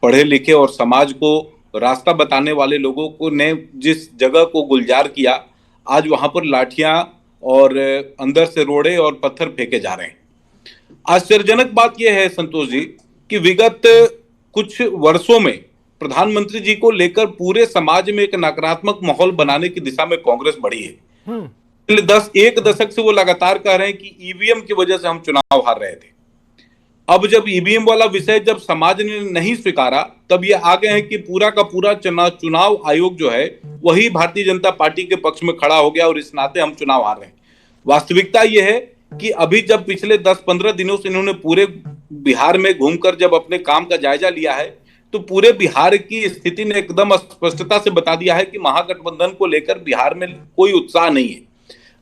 पढ़े लिखे और समाज को रास्ता बताने वाले लोगों को ने जिस जगह को गुलजार किया, आज वहां पर लाठियां और अंदर से रोड़े और पत्थर फेंके जा रहे हैं। आश्चर्यजनक बात यह है संतोष जी कि विगत कुछ वर्षों में प्रधानमंत्री जी को लेकर पूरे समाज में एक नकारात्मक माहौल बनाने की दिशा में कांग्रेस बढ़ी है। एक दशक से वो लगातार कह रहे हैं कि ईवीएम की वजह से हम चुनाव हार रहे थे। अब जब ईवीएम वाला विषय जब समाज ने नहीं स्वीकारा, तब ये आ गए हैं कि पूरा का पूरा चुनाव आयोग जो है वही भारतीय जनता पार्टी के पक्ष में खड़ा हो गया और इस नाते हम चुनाव हार रहे हैं। वास्तविकता यह है कि अभी जब पिछले 10-15 दिनों से इन्होंने पूरे बिहार में घूमकर जब अपने काम का जायजा लिया है, तो पूरे बिहार की स्थिति ने एकदम स्पष्टता से बता दिया है कि महागठबंधन को लेकर बिहार में कोई उत्साह नहीं है।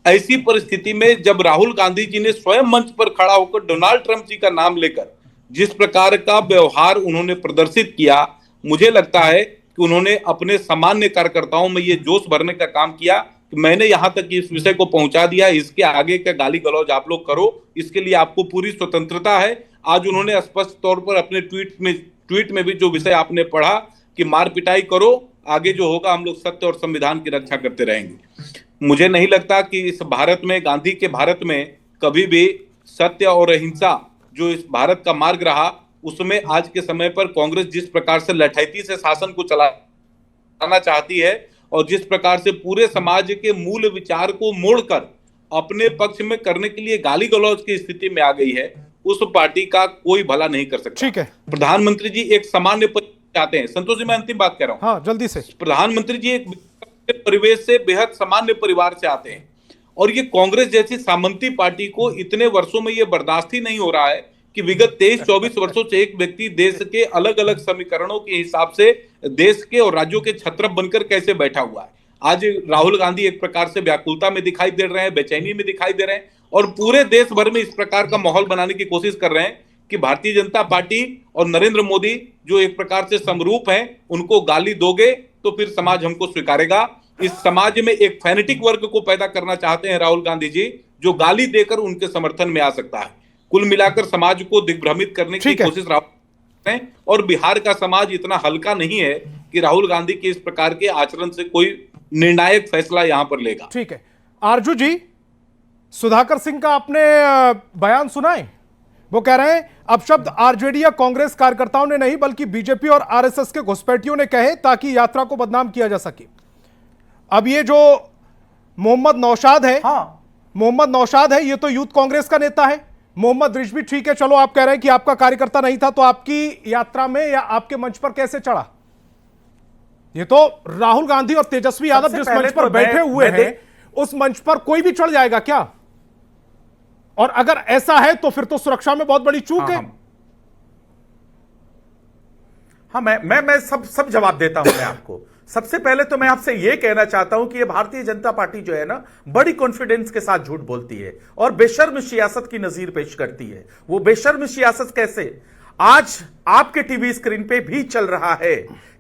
ऐसी परिस्थिति में जब राहुल गांधी जी ने स्वयं मंच पर खड़ा होकर डोनाल्ड ट्रंप जी का नाम लेकर जिस प्रकार का व्यवहार उन्होंने प्रदर्शित किया, मुझे लगता है कि उन्होंने अपने सामान्य कार्यकर्ताओं में ये जोश भरने का काम किया कि मैंने यहां तक इस विषय को पहुंचा दिया, इसके आगे का गाली गलौज आप लोग करो, इसके लिए आपको पूरी स्वतंत्रता है। आज उन्होंने स्पष्ट तौर पर अपने ट्वीट में भी जो विषय आपने पढ़ा कि मार पिटाई करो, आगे जो होगा हम लोग सत्य और संविधान की रक्षा करते रहेंगे। मुझे नहीं लगता कि इस भारत में, गांधी के भारत में कभी भी सत्य और अहिंसा जो इस भारत का मार्ग रहा, उसमें आज के समय पर कांग्रेस जिस प्रकार से लठैती से शासन को चलाना चाहती है और जिस प्रकार से पूरे समाज के मूल विचार को मोड़कर अपने पक्ष में करने के लिए गाली गलौज की स्थिति में आ गई है, उस पार्टी का कोई भला नहीं कर सकता। ठीक है। प्रधानमंत्री जी एक सामान्य चाहते हैं। संतोष जी, मैं अंतिम बात कह रहा हूं। हाँ, जल्दी से। प्रधानमंत्री जी एक परिवेश से, बेहद सामान्य परिवार से आते हैं और ये कांग्रेस जैसी सामंती पार्टी को इतने वर्षों में ये बर्दाश्त ही नहीं हो रहा है कि विगत 23-24 वर्षों से एक व्यक्ति देश के अलग अलग समीकरणों के हिसाब से देश के और राज्यों के छत्रप बनकर कैसे बैठा हुआ है। आज राहुल गांधी एक प्रकार से व्याकुलता में दिखाई दे रहे हैं, बेचैनी में दिखाई दे रहे हैं और पूरे देश भर में इस प्रकार का माहौल बनाने की कोशिश कर रहे हैं कि भारतीय जनता पार्टी और नरेंद्र मोदी जो एक प्रकार से समरूप हैं, उनको गाली दोगे तो फिर समाज हमको स्वीकारेगा। इस समाज में एक फैनेटिक वर्ग को पैदा करना चाहते हैं राहुल गांधी जी, जो गाली देकर उनके समर्थन में आ सकता है। कुल मिलाकर समाज को दिग्भ्रमित करने की कोशिश राहुल हैं और बिहार का समाज इतना हल्का नहीं है कि राहुल गांधी के इस प्रकार के आचरण से कोई निर्णायक फैसला यहां पर लेगा। ठीक है। आरजू जी, सुधाकर सिंह का आपने बयान सुना है? वो कह रहे हैं अब शब्द आरजेडी या कांग्रेस कार्यकर्ताओं ने नहीं बल्कि बीजेपी और आरएसएस के घुसपैठियों ने कहे ताकि यात्रा को बदनाम किया जा सके। अब ये जो मोहम्मद नौशाद है, मोहम्मद नौशाद है, ये तो यूथ कांग्रेस का नेता है। मोहम्मद रिजवी, ठीक है, चलो आप कह रहे हैं कि आपका कार्यकर्ता नहीं था, तो आपकी यात्रा में या आपके मंच पर कैसे चढ़ा? ये तो राहुल गांधी और तेजस्वी यादव जिस मंच पर बैठे हुए हैं, उस मंच पर कोई भी चढ़ जाएगा क्या? और अगर ऐसा है तो फिर तो सुरक्षा में बहुत बड़ी चूक है। हाँ, मैं सब जवाब देता हूं मैं आपको। सबसे पहले तो मैं आपसे यह कहना चाहता हूं कि ये भारतीय जनता पार्टी जो है ना, बड़ी कॉन्फिडेंस के साथ झूठ बोलती है और बेशर्म सियासत की नजीर पेश करती है। वो बेशर्म सियासत कैसे? आज आपके टीवी स्क्रीन पे भी चल रहा है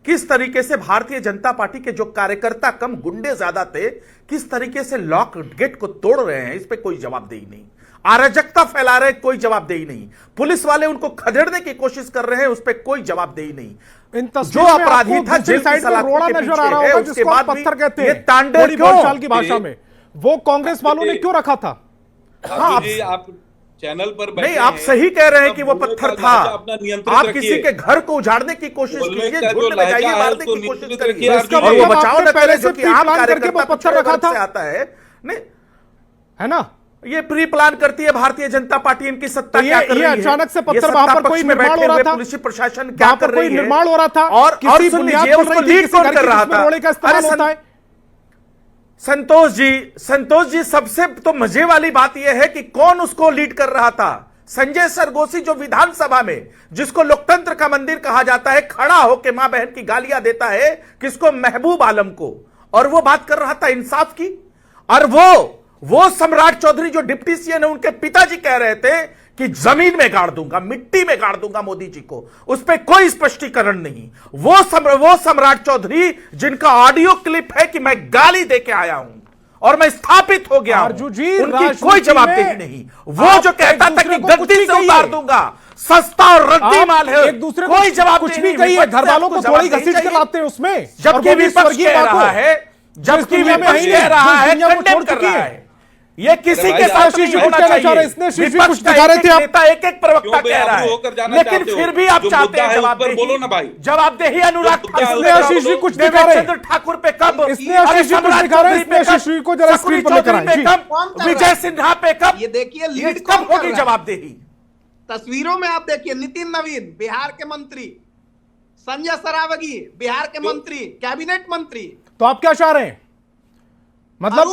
किस तरीके से भारतीय जनता पार्टी के जो कार्यकर्ता कम गुंडे ज्यादा थे, किस तरीके से लॉक गेट को तोड़ रहे हैं, इस पे कोई जवाबदेही नहीं। अराजकता फैला रहे, कोई जवाबदेही नहीं। पुलिस वाले उनको खदेड़ने की कोशिश कर रहे हैं, उस पर कोई जवाबदेही नहीं। जो अपराधी था जेल की सलाखों के नजर आ रहा होगा, जिसको आप पत्थर कहते हैं, तांडव बोलचाल की भाषा में, वो कांग्रेस वालों ने क्यों रखा था? हाँ, आप चैनल पर नहीं, आप सही कह रहे हैं कि वो पत्थर था। आप किसी के घर को उजाड़ने की कोशिश कीजिए, झूठ में जाइए, मारने की कोशिश करिए और वो बचाव न करे, जो कि आम कार्यकर्ता पत्थर रखा था आता है, नहीं है ना? ये प्री प्लान करती है भारतीय जनता पार्टी, इनकी सत्ता क्या कर रही है? अचानक से पत्थर वहां पर कोई निर्माण हो रहा था, पुलिस प्रशासन क्या कर रही है, निर्माण हो रहा था और सुन लीजिए, उसको लीड कौन कर रहा था? अरे संतोष जी, सबसे तो मजे वाली बात यह है कि कौन उसको लीड कर रहा था? संजय सरगोशी, जो विधानसभा में, जिसको लोकतंत्र का मंदिर कहा जाता है, खड़ा होकर मां बहन की गालियां देता है, किसको? महबूब आलम को। और वो बात कर रहा था इंसाफ की। और वो सम्राट चौधरी जो डिप्टी सीएम है, उनके पिताजी कह रहे थे कि जमीन में गाड़ दूंगा, मिट्टी में गाड़ दूंगा मोदी जी को, उस पर कोई स्पष्टीकरण नहीं। वो सम्राट चौधरी जिनका ऑडियो क्लिप है कि मैं गाली दे के आया हूं और मैं स्थापित हो गया आरजू जी, उनकी कोई राजनीति जवाबदेही में नहीं। वो जो कहता था कि गद्दी से उतार दूंगा, सस्ता और रद्दी माल है, एक दूसरे कोई जवाब कुछ भी कहिए, घर वालों को थोड़ी घसीट के लाते हैं उसमें, जबकि विपक्ष कह रहा है, जबकि विपक्ष कह रहा है, कंडेम कर रहा है। ये किसी के साथ नहीं होना चाहिए। विपक्ष का एक नेता एक एक प्रवक्ता कह रहा है, लेकिन फिर भी आप चाहते हैं जवाबदेही। बोलो ना भाई, जवाबदेही अनुराग देवेंद्र ठाकुर पे कब, विजय सिन्हा पे कब, ये देखिए लीड कब होगी जवाबदेही? तस्वीरों में आप देखिए, नितिन नवीन बिहार के मंत्री, संजय सरावगी बिहार के मंत्री, कैबिनेट मंत्री। तो आप क्या चाह रहे हैं? मतलब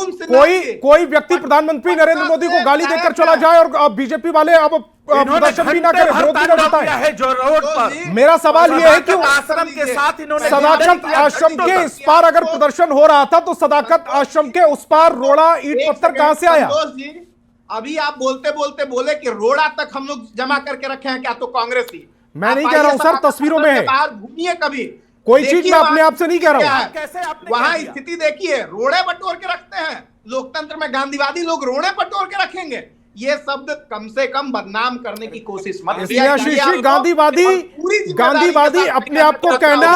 कोई व्यक्ति प्रधानमंत्री नरेंद्र मोदी को गाली देकर चला जाए और बीजेपी वाले अब प्रदर्शन भी ना करें, विरोध भी ना जताएं। जो रोड पर मेरा सवाल यह है कि आश्रम के साथ इन्होंने सदाकत आश्रम के इस पार अगर प्रदर्शन हो रहा था, तो सदाकत आश्रम के उस पार रोड़ा ईंट पत्थर कहां से आया? अभी आप बोलते बोलते बोले कि रोड़ा तक हम लोग जमा करके रखे हैं क्या? तो कांग्रेसी। मैं नहीं कह रहा हूं सर, तस्वीरों में है, घूमिए कभी, कोई चीज मैं अपने आप से नहीं कह रहा हूं। वहां स्थिति देखिए, रोड़े बटोर के रखते हैं। लोकतंत्र में गांधीवादी लोग रोड़े बटोर के रखेंगे, ये शब्द कम से कम बदनाम करने की कोशिश मत कीजिए। गांधीवादी अपने आप को कहना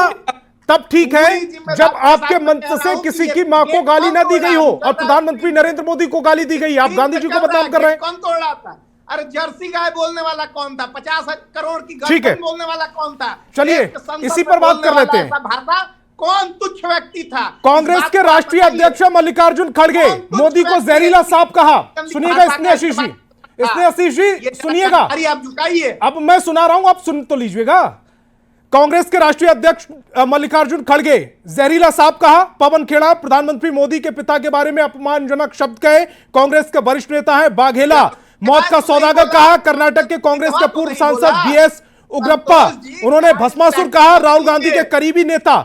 तब ठीक है जब आपके मंच से किसी की मां को गाली ना दी गई हो और प्रधानमंत्री नरेंद्र मोदी को गाली दी गई। आप गांधी जी को बदनाम कर रहे हैं। कौन तोड़ रहा था? अरे जर्सी गाय बोलने वाला कौन था? 50 करोड़ की गर्दन बोलने वाला कौन था? चलिए इसी पर बात कर लेते हैं। कौन तुच्छ व्यक्ति था? कांग्रेस के राष्ट्रीय अध्यक्ष मल्लिकार्जुन खड़गे मोदी को जहरीला सांप कहा। सुनिएगा इसने आशीष जी, सुनिएगा। आप झुकाइए, अब मैं सुना रहा हूं, आप सुन तो लीजिएगा। कांग्रेस के राष्ट्रीय अध्यक्ष मल्लिकार्जुन खड़गे जहरीला सांप कहा। पवन खेड़ा प्रधानमंत्री मोदी के पिता के बारे में अपमानजनक शब्द कहे। कांग्रेस के वरिष्ठ नेता है बाघेला मौत का सौदागर कहा। कर्नाटक के कांग्रेस के पूर्व सांसद बीएस उग्रप्पा, उन्होंने भस्मासुर कहा। राहुल गांधी के करीबी नेता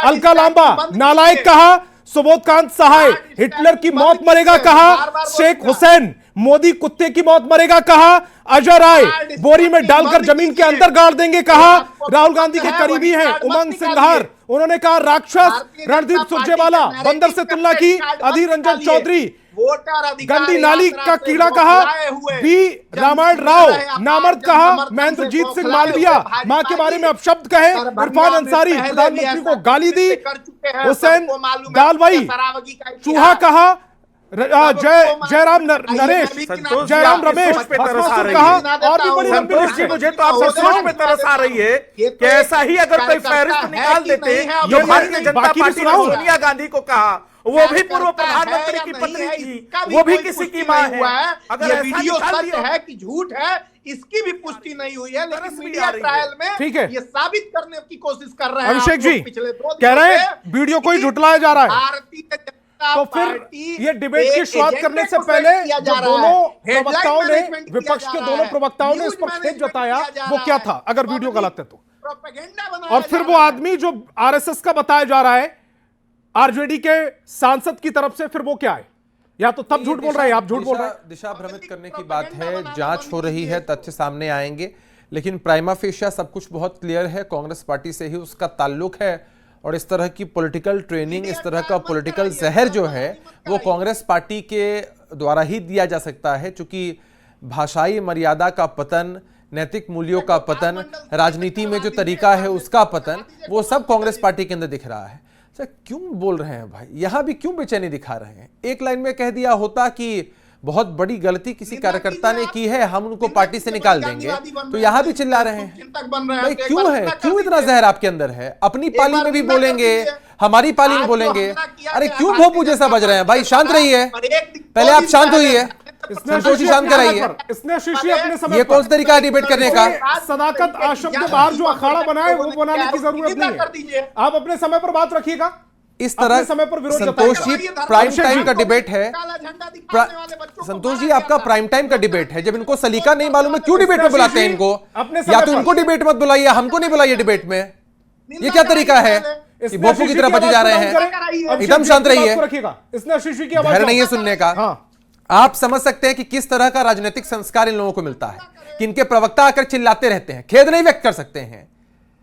अलका लांबा नालायक कहा। सुबोधकांत सहाय हिटलर की मौत मरेगा कहा। शेख हुसैन मोदी कुत्ते की मौत मरेगा कहा। अजय राय बोरी में डालकर जमीन के अंदर गाड़ देंगे कहा। राहुल गांधी के करीबी हैं उमंग सिंघार, उन्होंने कहा राक्षस। रणदीप सुरजेवाला बंदर से तुलना की। अधीर रंजन चौधरी गंदी नाली का कीड़ा कहा। बी रामायण राव नामर्द कहा। महेंद्रजीत सिंह मालविया मां के बारे में अपशब्द कहे। इरफान अंसारी प्रधानमंत्री को गाली दी। हुसैन दालवाई चूहा कहा। जयराम नरेश, जयराम रमेश कहा। और भी बड़ी लंबी लिस्ट है। मुझे तो आप सोच में तरस आ रही है कि ऐसा ही अगर कोई फहरिस्त निकाल देते जो भारतीय जनता पार्टी ने सोनिया गांधी को कहा, वो भी पूर्व प्रधानमंत्री की पत्नी थी, वो भी किसी की मां है। अगर ये वीडियो सत्य है कि झूठ है, इसकी भी पुष्टि नहीं हुई है, लेकिन मीडिया ट्रायल में ठीक है, ये साबित करने की कोशिश कर रहे हैं। अभिषेक जी कह रहे हैं वीडियो को ही झुटलाया जा रहा है। तो फिर ये डिबेट की शुरुआत करने से पहले जो दोनों प्रवक्ताओं ने, विपक्ष के दोनों प्रवक्ताओं ने इस पर खेद जताया, वो क्या था अगर वीडियो गलत है तो? और फिर वो आदमी जो आरएसएस का बताया जा रहा है आरजेडी के सांसद की तरफ से, फिर वो क्या है? या तो तब झूठ बोल रहे हैं, आप झूठ बोल रहे हैं। दिशा भ्रमित करने की बात है, जांच हो रही है, तथ्य सामने आएंगे, लेकिन प्राइमा फेशिया सब कुछ बहुत क्लियर है। कांग्रेस पार्टी से ही उसका ताल्लुक है और इस तरह की पॉलिटिकल ट्रेनिंग, इस तरह का पॉलिटिकल जहर जो है वो कांग्रेस पार्टी के द्वारा ही दिया जा सकता है, क्योंकि भाषाई मर्यादा का पतन, नैतिक मूल्यों का पतन, राजनीति में जो तरीका है उसका पतन, वो सब कांग्रेस पार्टी के अंदर दिख रहा है। सर क्यों बोल रहे हैं भाई, यहां भी क्यों बेचैनी दिखा रहे हैं? एक लाइन में कह दिया होता कि बहुत बड़ी गलती किसी कार्यकर्ता ने की है, हम उनको पार्टी से निकाल देंगे, तो यहां भी चिल्ला रहे हैं। भाई क्यों है, क्यों इतना जहर आपके अंदर है? अपनी पाली में भी बोलेंगे, हमारी पाली में बोलेंगे। अरे क्यों भोपू जैसा बज रहे हैं भाई? शांत रहिए, पहले आप शांत होइए, संतोषी शांत कराइए। ये कौन सा तरीका है डिबेट करने का? सदाकत आश्रम के बाहर जो अखाड़ा बना है वो बनाने की जरूरत नहीं है। आप अपने समय पर बात रखिएगा। इस तरह समय पर विरोध संतोष जी प्राइम टाइम का डिबेट है। संतोष जी आपका प्राइम टाइम का डिबेट है, जब इनको सलीका नहीं मालूम है क्यों डिबेट में बुलाते हैं इनको? या तो इनको डिबेट मत बुलाइए, हमको नहीं बुलाइए डिबेट में। ये क्या तरीका है? भोपू की तरह बचे जा रहे हैं। एकदम शांत रहिए, धैर्य नहीं है सुनने का। आप समझ सकते हैं कि किस तरह का राजनीतिक संस्कार इन लोगों को मिलता है कि इनके प्रवक्ता आकर चिल्लाते रहते हैं, खेद नहीं व्यक्त कर सकते हैं,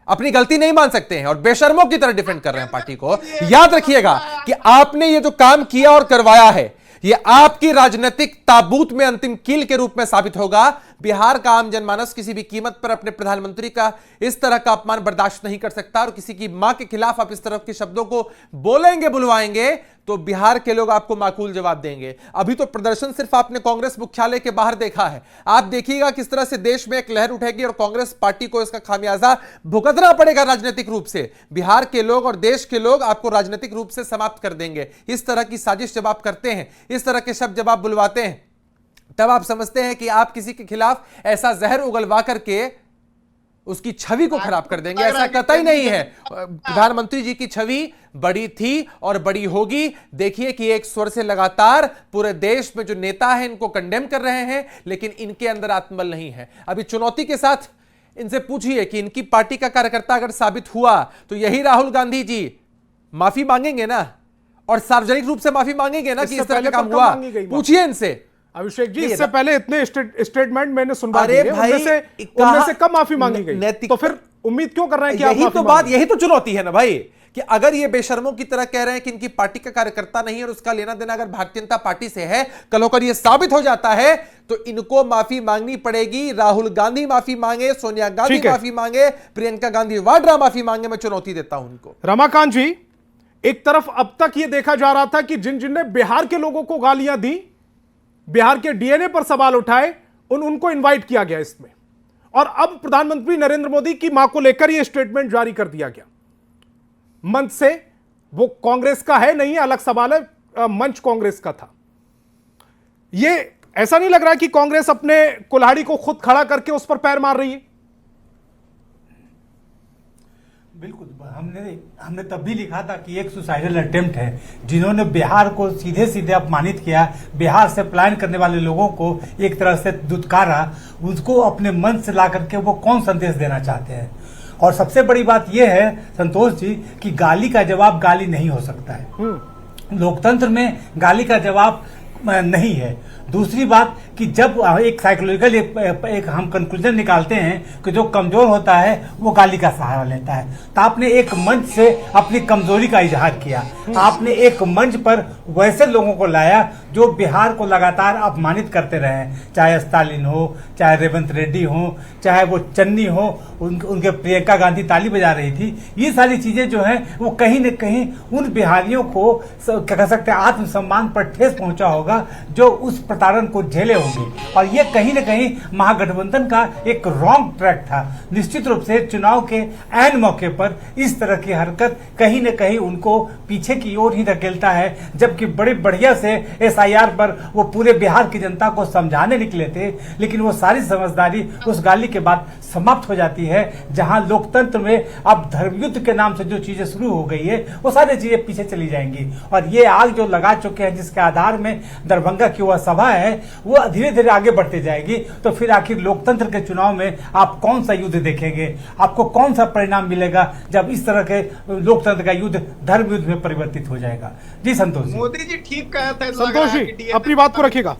अपनी गलती नहीं मान सकते हैं और बेशर्मों की तरह डिफेंड कर रहे हैं पार्टी को। याद रखिएगा कि आपने ये जो काम किया और करवाया है, यह आपकी राजनीतिक ताबूत में अंतिम कील के रूप में साबित होगा। बिहार का आम जनमानस किसी भी कीमत पर अपने प्रधानमंत्री का इस तरह का अपमान बर्दाश्त नहीं कर सकता, और किसी की मां के खिलाफ आप इस तरह के शब्दों को बोलेंगे, बुलवाएंगे, तो बिहार के लोग आपको माकूल जवाब देंगे। अभी तो प्रदर्शन सिर्फ आपने कांग्रेस मुख्यालय के बाहर देखा है, आप देखिएगा किस तरह से देश में एक लहर उठेगी और कांग्रेस पार्टी को इसका खामियाजा भुगतना पड़ेगा राजनीतिक रूप से। बिहार के लोग और देश के लोग आपको राजनीतिक रूप से समाप्त कर देंगे। इस तरह की साजिश जब आप करते हैं, इस तरह के शब्द जब आप बुलवाते हैं, तब आप समझते हैं कि आप किसी के खिलाफ ऐसा जहर उगलवा करके उसकी छवि को खराब कर देंगे। ऐसा कतई नहीं है। प्रधानमंत्री जी की छवि बड़ी थी और बड़ी होगी। देखिए कि एक स्वर से लगातार पूरे देश में जो नेता हैं इनको कंडेम कर रहे हैं, लेकिन इनके अंदर आत्मबल नहीं है। अभी चुनौती के साथ इनसे पूछिए कि इनकी पार्टी का कार्यकर्ता अगर साबित हुआ तो यही राहुल गांधी जी माफी मांगेंगे ना, और सार्वजनिक रूप से माफी मांगेंगे ना कि इस तरह का काम हुआ। पूछिए इनसे। अभिषेक जी, इससे पहले इतने स्टेटमेंट मैंने सुनवा दिए, उनमें से कब माफी मांगी गई? तो फिर उम्मीद क्यों कर रहे हैं कि यही तो बात, यही तो चुनौती है ना भाई, कि अगर ये बेशर्मों की तरह कह रहे हैं कि इनकी पार्टी का कार्यकर्ता नहीं है और उसका लेना देना अगर भारतीय जनता पार्टी से है, कल होकर ये साबित हो जाता है तो इनको माफी मांगनी पड़ेगी। राहुल गांधी माफी मांगे, सोनिया गांधी माफी मांगे, प्रियंका गांधी वाड्रा माफी मांगे, मैं चुनौती देता हूं उनको। रमाकांत जी, एक तरफ अब तक यह देखा जा रहा था कि जिनने बिहार के लोगों को गालियां दी, बिहार के डीएनए पर सवाल उठाए, उनको इनवाइट किया गया इसमें, और अब प्रधानमंत्री नरेंद्र मोदी की मां को लेकर यह स्टेटमेंट जारी कर दिया गया मंच से। वो कांग्रेस का है नहीं, अलग सवाल है, मंच कांग्रेस का था। यह ऐसा नहीं लग रहा कि कांग्रेस अपने कुल्हाड़ी को खुद खड़ा करके उस पर पैर मार रही है? बिल्कुल, हमने तब भी लिखा था कि एक सुसाइडल अटेम्प्ट है। जिन्होंने बिहार को सीधे सीधे अपमानित किया, बिहार से पलायन करने वाले लोगों को एक तरह से दुत्कारा, उसको अपने मन से ला करके वो कौन संदेश देना चाहते हैं। और सबसे बड़ी बात यह है संतोष जी कि गाली का जवाब गाली नहीं हो सकता है। लोकतंत्र में गाली का जवाब नहीं है। दूसरी बात कि जब एक साइकोलॉजिकल एक हम कंक्लूजन निकालते हैं कि जो कमजोर होता है वो गाली का सहारा लेता है, तो आपने एक मंच से अपनी कमजोरी का इजहार किया। आपने एक मंच पर वैसे लोगों को लाया जो बिहार को लगातार अपमानित करते रहे, चाहे स्टालिन हो, चाहे रेवंत रेड्डी हो, चाहे वो चन्नी हो, उनके प्रियंका गांधी ताली बजा रही थी। ये सारी चीजें जो है वो कहीं न कहीं उन बिहारियों को क्या कह सकते हैं आत्मसम्मान पर ठेस पहुंचा होगा जो उस प्रताड़न को झेले होंगे। और ये कहीं न कहीं महागठबंधन का एक रॉन्ग ट्रैक था। निश्चित रूप से चुनाव के ऐन मौके पर इस तरह की हरकत कहीं न कहीं उनको पीछे की ओर ही धकेलता है, जबकि बड़े बढ़िया से एसआईआर पर वो पूरे बिहार की जनता को समझाने निकले थे, लेकिन वो सारी समझदारी उस गाली के बाद समाप्त हो जाती है। जहां लोकतंत्र में अब धर्मयुद्ध के नाम से जो चीजें शुरू हो गई है वो सारी चीजें पीछे चली जाएंगी। और ये आग जो लगा चुके हैं, जिसके आधार में दरभंगा की वह सभा है, वो धीरे धीरे आगे बढ़ते जाएगी। तो फिर आखिर लोकतंत्र के चुनाव में आप कौन सा युद्ध देखेंगे? आपको कौन सा परिणाम मिलेगा जब इस तरह के लोकतंत्र का युद्ध धर्म युद्ध में परिवर्तित हो जाएगा? जी संतोष जी। मोदी जी ठीक कहा था। संतोष जी अपनी बात को रखिएगा।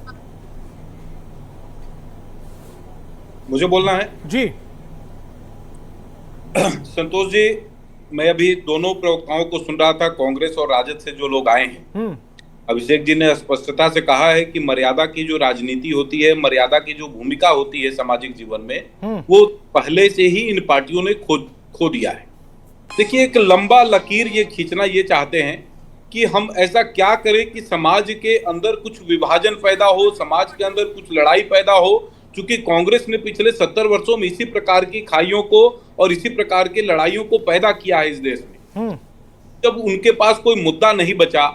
मुझे बोलना है जी। संतोष जी, मैं अभी दोनों प्रवक्ताओं को सुन रहा था, कांग्रेस और राजद से जो लोग आए हैं। अभिषेक जी ने स्पष्टता से कहा है कि मर्यादा की जो राजनीति होती है, मर्यादा की जो भूमिका होती है सामाजिक जीवन में, वो पहले से ही इन पार्टियों ने खो दिया है। देखिए, एक लंबा लकीर ये खींचना ये चाहते हैं कि हम ऐसा क्या करें कि समाज के अंदर कुछ विभाजन पैदा हो, समाज के अंदर कुछ लड़ाई पैदा हो। क्योंकि कांग्रेस ने पिछले 70 वर्षों में इसी प्रकार की खाइयों को और इसी प्रकार की लड़ाइयों को पैदा किया है इस देश में। जब उनके पास कोई मुद्दा नहीं बचा,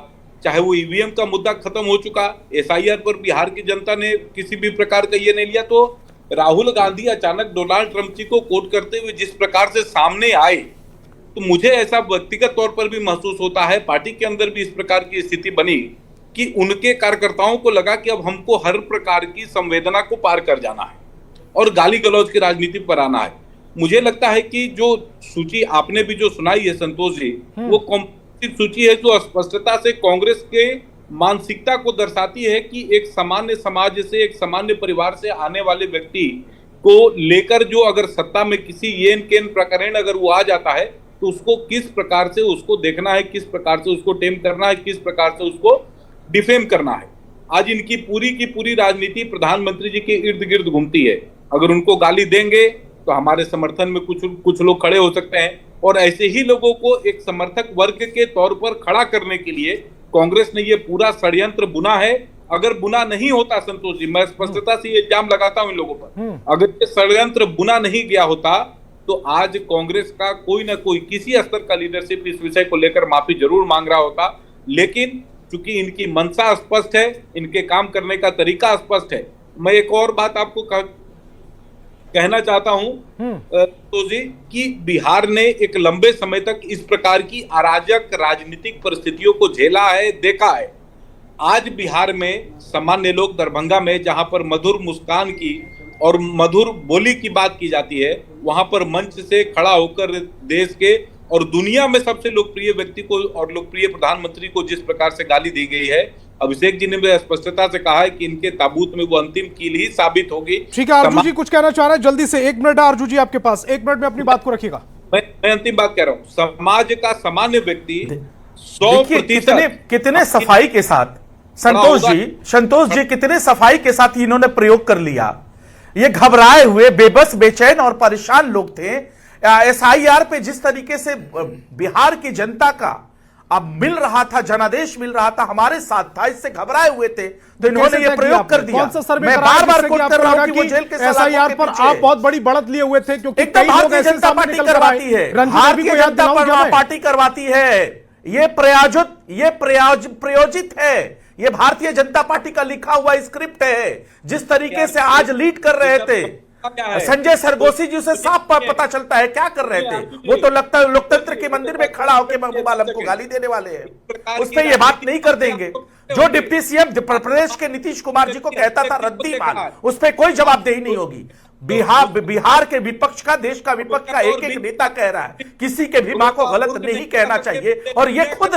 चाहे वो ईवीएम का मुद्दा खत्म हो चुका, एसआईआर पर बिहार की जनता ने किसी भी प्रकार का ये नहीं लिया, तो राहुल गांधी अचानक डोनाल्ड ट्रंप जी को कोट करते हुए जिस प्रकार से सामने आए, तो मुझे ऐसा व्यक्तिगत तौर पर भी महसूस होता है, पार्टी के अंदर भी इस प्रकार की स्थिति बनी कि उनके कार्यकर्ताओं को लगा कि अब हमको हर प्रकार की संवेदना को पार कर जाना है और गाली गलौज की राजनीति पर आना है। मुझे लगता है कि जो सूची आपने भी जो सुनाई है संतोष जी, वो कॉम्पिटिटिव सूची है जो स्पष्टता से कांग्रेस के मानसिकता को दर्शाती है कि एक सामान्य समाज से, एक सामान्य परिवार से आने वाले व्यक्ति को लेकर जो अगर सत्ता में किसी येन केन प्रकरण अगर वो आ जाता है तो उसको किस प्रकार से उसको देखना है, किस प्रकार से उसको टेम करना है, किस प्रकार से उसको डिफेम करना है। आज इनकी पूरी की पूरी राजनीति प्रधानमंत्री जी के इर्द गिर्द घूमती है। अगर उनको गाली देंगे तो हमारे समर्थन में कुछ लोग खड़े हो सकते हैं, और ऐसे ही लोगों को एक समर्थक वर्ग के तौर पर खड़ा करने के लिए कांग्रेस ने ये पूरा षड्यंत्र बुना है। अगर बुना नहीं होता संतोष जी, मैं स्पष्टता से ये इल्जाम लगाता हूं इन लोगों पर, अगर ये षड्यंत्र बुना नहीं गया होता तो आज कांग्रेस का कोई ना कोई किसी स्तर का लीडरशिप इस विषय को लेकर माफी जरूर मांग रहा होता। लेकिन चूंकि इनकी मंशा स्पष्ट है, इनके काम करने का तरीका स्पष्ट है। मैं एक और बात आपको कहना चाहता हूं तो जी कि बिहार ने एक लंबे समय तक इस प्रकार की अराजक राजनीतिक परिस्थितियों को झेला है, देखा है। आज बिहार में सामान्य लोग, दरभंगा में जहां पर मधुर मुस्कान की और मधुर बोली की बात की जाती है, वहां पर मंच से खड़ा होकर देश के और दुनिया में सबसे लोकप्रिय व्यक्ति को और लोकप्रिय प्रधानमंत्री को जिस प्रकार से गाली दी गई है, अभिषेक जी ने भी स्पष्टता से कहा है कि इनके ताबूत में वो अंतिम कील ही साबित होगी। ठीक है, आरजू जी कुछ कहना चाह रहे हैं, जल्दी से 1 मिनट आरजू जी आपके पास, 1 मिनट में अपनी बात को रखिएगा। मैं अंतिम बात कह रहा हूं, समाज का सामान्य व्यक्ति 100% कितने सफाई के साथ संतोष जी कितने सफाई के साथ इन्होंने प्रयोग कर लिया। ये घबराए हुए, बेबस, बेचैन और परेशान लोग थे। SIR पे जिस तरीके से बिहार की जनता का अब मिल रहा था, जनादेश मिल रहा था, हमारे साथ था, इससे घबराए हुए थे, तो इन्होंने ये प्रयोग कर दिया। मैं बार-बार कोट कर रहा हूं कि वो जेल के SIR पर आप बहुत बड़ी बढ़त लिए हुए थे, क्योंकि कई लोग भारतीय जनता पार्टी करवाती है, भारतीय जनता पार्टी करवाती है, ये प्रयोजित है, ये भारतीय जनता पार्टी का लिखा हुआ स्क्रिप्ट है। जिस तरीके से आज लीड कर रहे थे संजय सरगोशी जी, उसे साफ पता चलता है क्या कर रहे थे। वो तो लगता है लोकतंत्र के मंदिर में खड़ा होकर महबूब आलम को गाली देने वाले हैं। उस पर ये बात नहीं कर देंगे। जो डिप्टी सीएम प्रदेश के नीतीश कुमार जी को कहता था रद्दी माल, उस पर कोई जवाबदेही नहीं होगी। बिहार के विपक्ष का, देश का विपक्ष का एक एक नेता कह रहा है किसी के भी मां को गलत नहीं कहना चाहिए, और ये खुद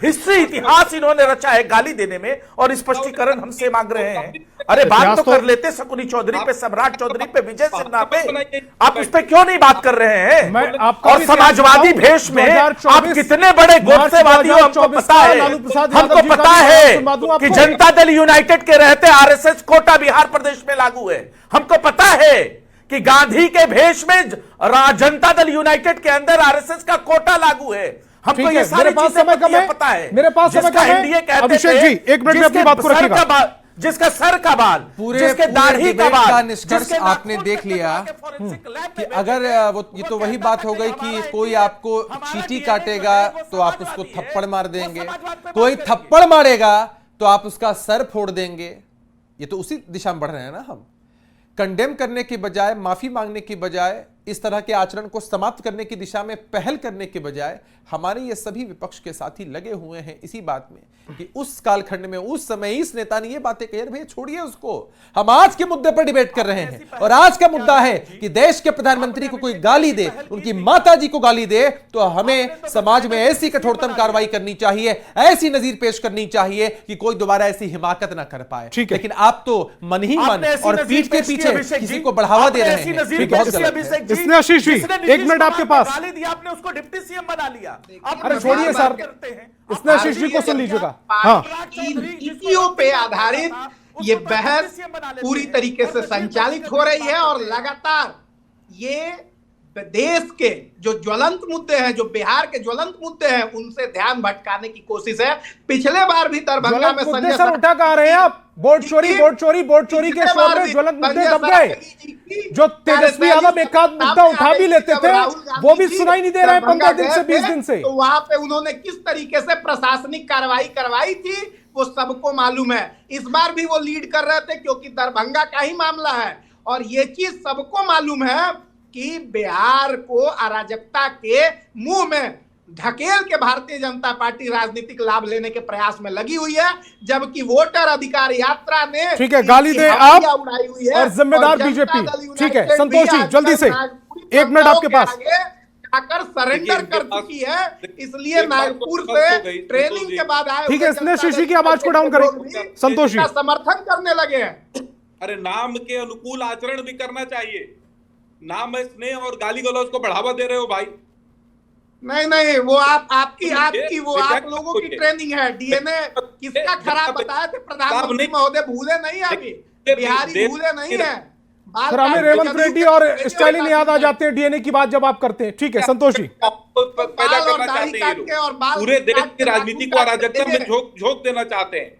हिस्ट्री, इतिहास इन्होंने रचा है गाली देने में, और स्पष्टीकरण हमसे मांग रहे हैं। अरे बात तो कर लेते शकुनी चौधरी पे, सम्राट चौधरी पे, विजय सिन्हा पे, आप उस पे क्यों नहीं बात कर रहे हैं? और समाजवादी भेष में आप कितने बड़े गोडसेवादी हो, हमको पता है। हमको पता है कि जनता दल यूनाइटेड के रहते RSS कोटा बिहार प्रदेश में लागू है। हमको पता है कि गांधी के भेष में जनता दल यूनाइटेड के अंदर RSS का कोटा लागू है। हमको ये सारी चीजें पता है। मेरे पास समय कम है। अभिषेक जी 1 मिनट में अपनी बात को रखिएगा। जिसका सर का बाल, जिसके दाढ़ी का बाल, निष्कर्ष आपने देख लिया कि अगर वो, ये तो वही बात हो गई कि कोई आपको चींटी काटेगा तो आप उसको थप्पड़ मार देंगे, कोई थप्पड़ मारेगा तो आप उसका सर फोड़ देंगे। ये तो उसी दिशा में बढ़ रहे हैं ना। हम कंडेम करने की बजाय, माफी मांगने की बजाय, इस तरह के आचरण को समाप्त करने की दिशा में पहल करने के बजाय हमारे ये सभी विपक्ष के साथी लगे हुए हैं इसी बात में कि उस कालखंड में, उस समय इस नेता ने ये बातें कही। भैया छोड़िए उसको, हम आज के मुद्दे पर डिबेट कर रहे हैं, और आज का मुद्दा है कि देश के प्रधानमंत्री को कोई गाली दे, उनकी माता जी को गाली दे, तो हमें समाज में ऐसी कठोरतम कार्रवाई करनी चाहिए, ऐसी नजीर पेश करनी चाहिए कि कोई दोबारा ऐसी हिमाकत ना कर पाए। लेकिन आप तो मन ही मन और पीठ के पीछे किसी को बढ़ावा दे रहे हैं। इसने आशीष जी 1 मिनट आपके पास। गाली दिया, आपने उसको डिप्टी सीएम बना लिया। अरे छोड़िए सर, इसने आशीष जी को सुन लीजिएगा। हाँ, नीतियों पे आधारित ये बहस पूरी तरीके से संचालित हो रही है, और लगातार ये देश के जो ज्वलंत मुद्दे हैं, जो बिहार के ज्वलंत मुद्दे हैं, उनसे ध्यान भटकाने की कोशिश है। पिछले बार भी दरभंगा में संजय सर उठा कहा रहे हैं आप, वोट चोरी के शोर में ज्वलंत मुद्दे दब गए। जो तेजस्वी यादव एक आध मुद्दा उठा भी लेते थे, वो भी सुनाई नहीं दे रहा है 15 दिन से 20 दिन से। तो वहां पे उन्होंने किस तरीके से प्रशासनिक कार्रवाई करवाई थी वो सबको मालूम है। इस बार भी वो लीड कर रहे थे क्योंकि दरभंगा का ही मामला है, और ये चीज सबको मालूम है कि बिहार को अराजकता के मुंह में ढकेल के भारतीय जनता पार्टी राजनीतिक लाभ लेने के प्रयास में लगी हुई है, जबकि वोटर अधिकार यात्रा ने ठीक है गाली दे आप उड़ाई हुई है, और जिम्मेदार बीजेपी। ठीक है संतोष जी जल्दी से 1 मिनट आपके पास। आकर सरेंडर कर चुकी है, इसलिए नागपुर से ट्रेनिंग के बाद आए। ठीक है, इसने शीशी की आवाज को डाउन करें संतोष जी, समर्थन करने लगे हैं। अरे नाम के अनुकूल आचरण भी करना चाहिए। नाम स्नेह और गाली गलौज को बढ़ावा दे रहे हो भाई। नहीं, वो आपकी वो आप लोगों की ट्रेनिंग है। डीएनए किसका खराब बताया थे प्रधानमंत्री महोदय, भूले नहीं अभी, बिहारी भूले नहीं है। सर, हमें रेवंत रेड्डी और स्टालिन याद आ जाते हैं डीएनए की बात जब आप करते हैं। ठीक है संतोष जी, पैदा करना चाहते हैं ये लोग, पूरे देश की राजनीति को अराजकता में झोंक देना चाहते हैं।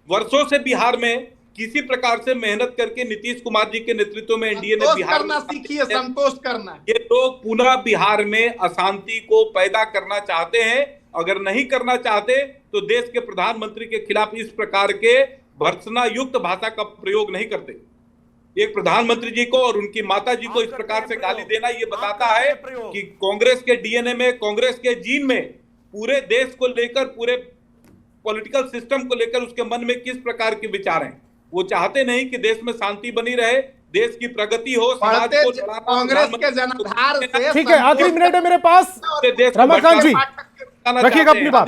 वर्षों से बिहार में किसी प्रकार से मेहनत करके नीतीश कुमार जी के नेतृत्व में एनडीए ने बिहार में सीखिए, संतोष करना। ये लोग पुनः बिहार में अशांति को पैदा करना चाहते हैं। अगर नहीं करना चाहते तो देश के प्रधानमंत्री के खिलाफ इस प्रकार के भर्त्सना युक्त भाषा का प्रयोग नहीं करते। एक प्रधानमंत्री जी को और उनकी माता जी को इस प्रकार से गाली देना ये बताता है कि कांग्रेस के डीएनए में, कांग्रेस के जीन में पूरे देश को लेकर, पूरे पॉलिटिकल सिस्टम को लेकर उसके मन में किस प्रकार के विचार हैं। वो चाहते नहीं कि देश में शांति बनी रहे, देश की प्रगति हो, समाज को कांग्रेस के जनाधार से। ठीक है, आखिरी मिनट है मेरे पास। रमाकांत जी रखिएगा अपनी बात,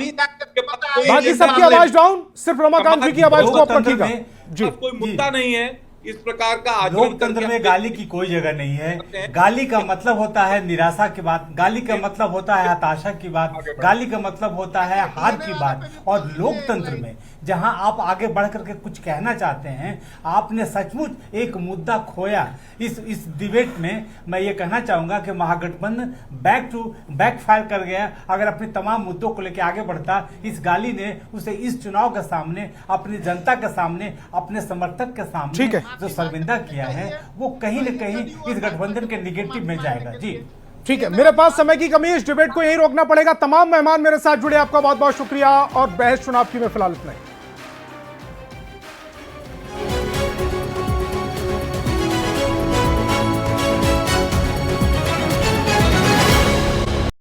बाकी सबकी आवाज डाउन, सिर्फ रमाकांत जी की आवाज को अप रखिएगा जी। कोई मुद्दा नहीं है इस प्रकार का। लोकतंत्र में गाली की कोई जगह नहीं है। गाली का मतलब होता है निराशा की बात, गाली का मतलब होता है हताशा की बात, गाली का मतलब होता है हार की बात। और लोकतंत्र में जहां आप आगे बढ़ करके कुछ कहना चाहते हैं, आपने सचमुच एक मुद्दा खोया। इस डिबेट में मैं ये कहना चाहूंगा कि महागठबंधन बैकफायर कर गया। अगर अपने तमाम मुद्दों को लेकर आगे बढ़ता, इस गाली ने उसे इस चुनाव के सामने, अपनी जनता के सामने, अपने समर्थक के सामने जो शर्मिंदा किया है, वो कहीं न कहीं इस गठबंधन के निगेटिव में जाएगा। जी ठीक है, मेरे पास समय की कमी है, इस डिबेट को यहीं रोकना पड़ेगा। तमाम मेहमान मेरे साथ जुड़े, आपका बहुत बहुत शुक्रिया। और बहस चुनाव की में फिलहाल इतना ही।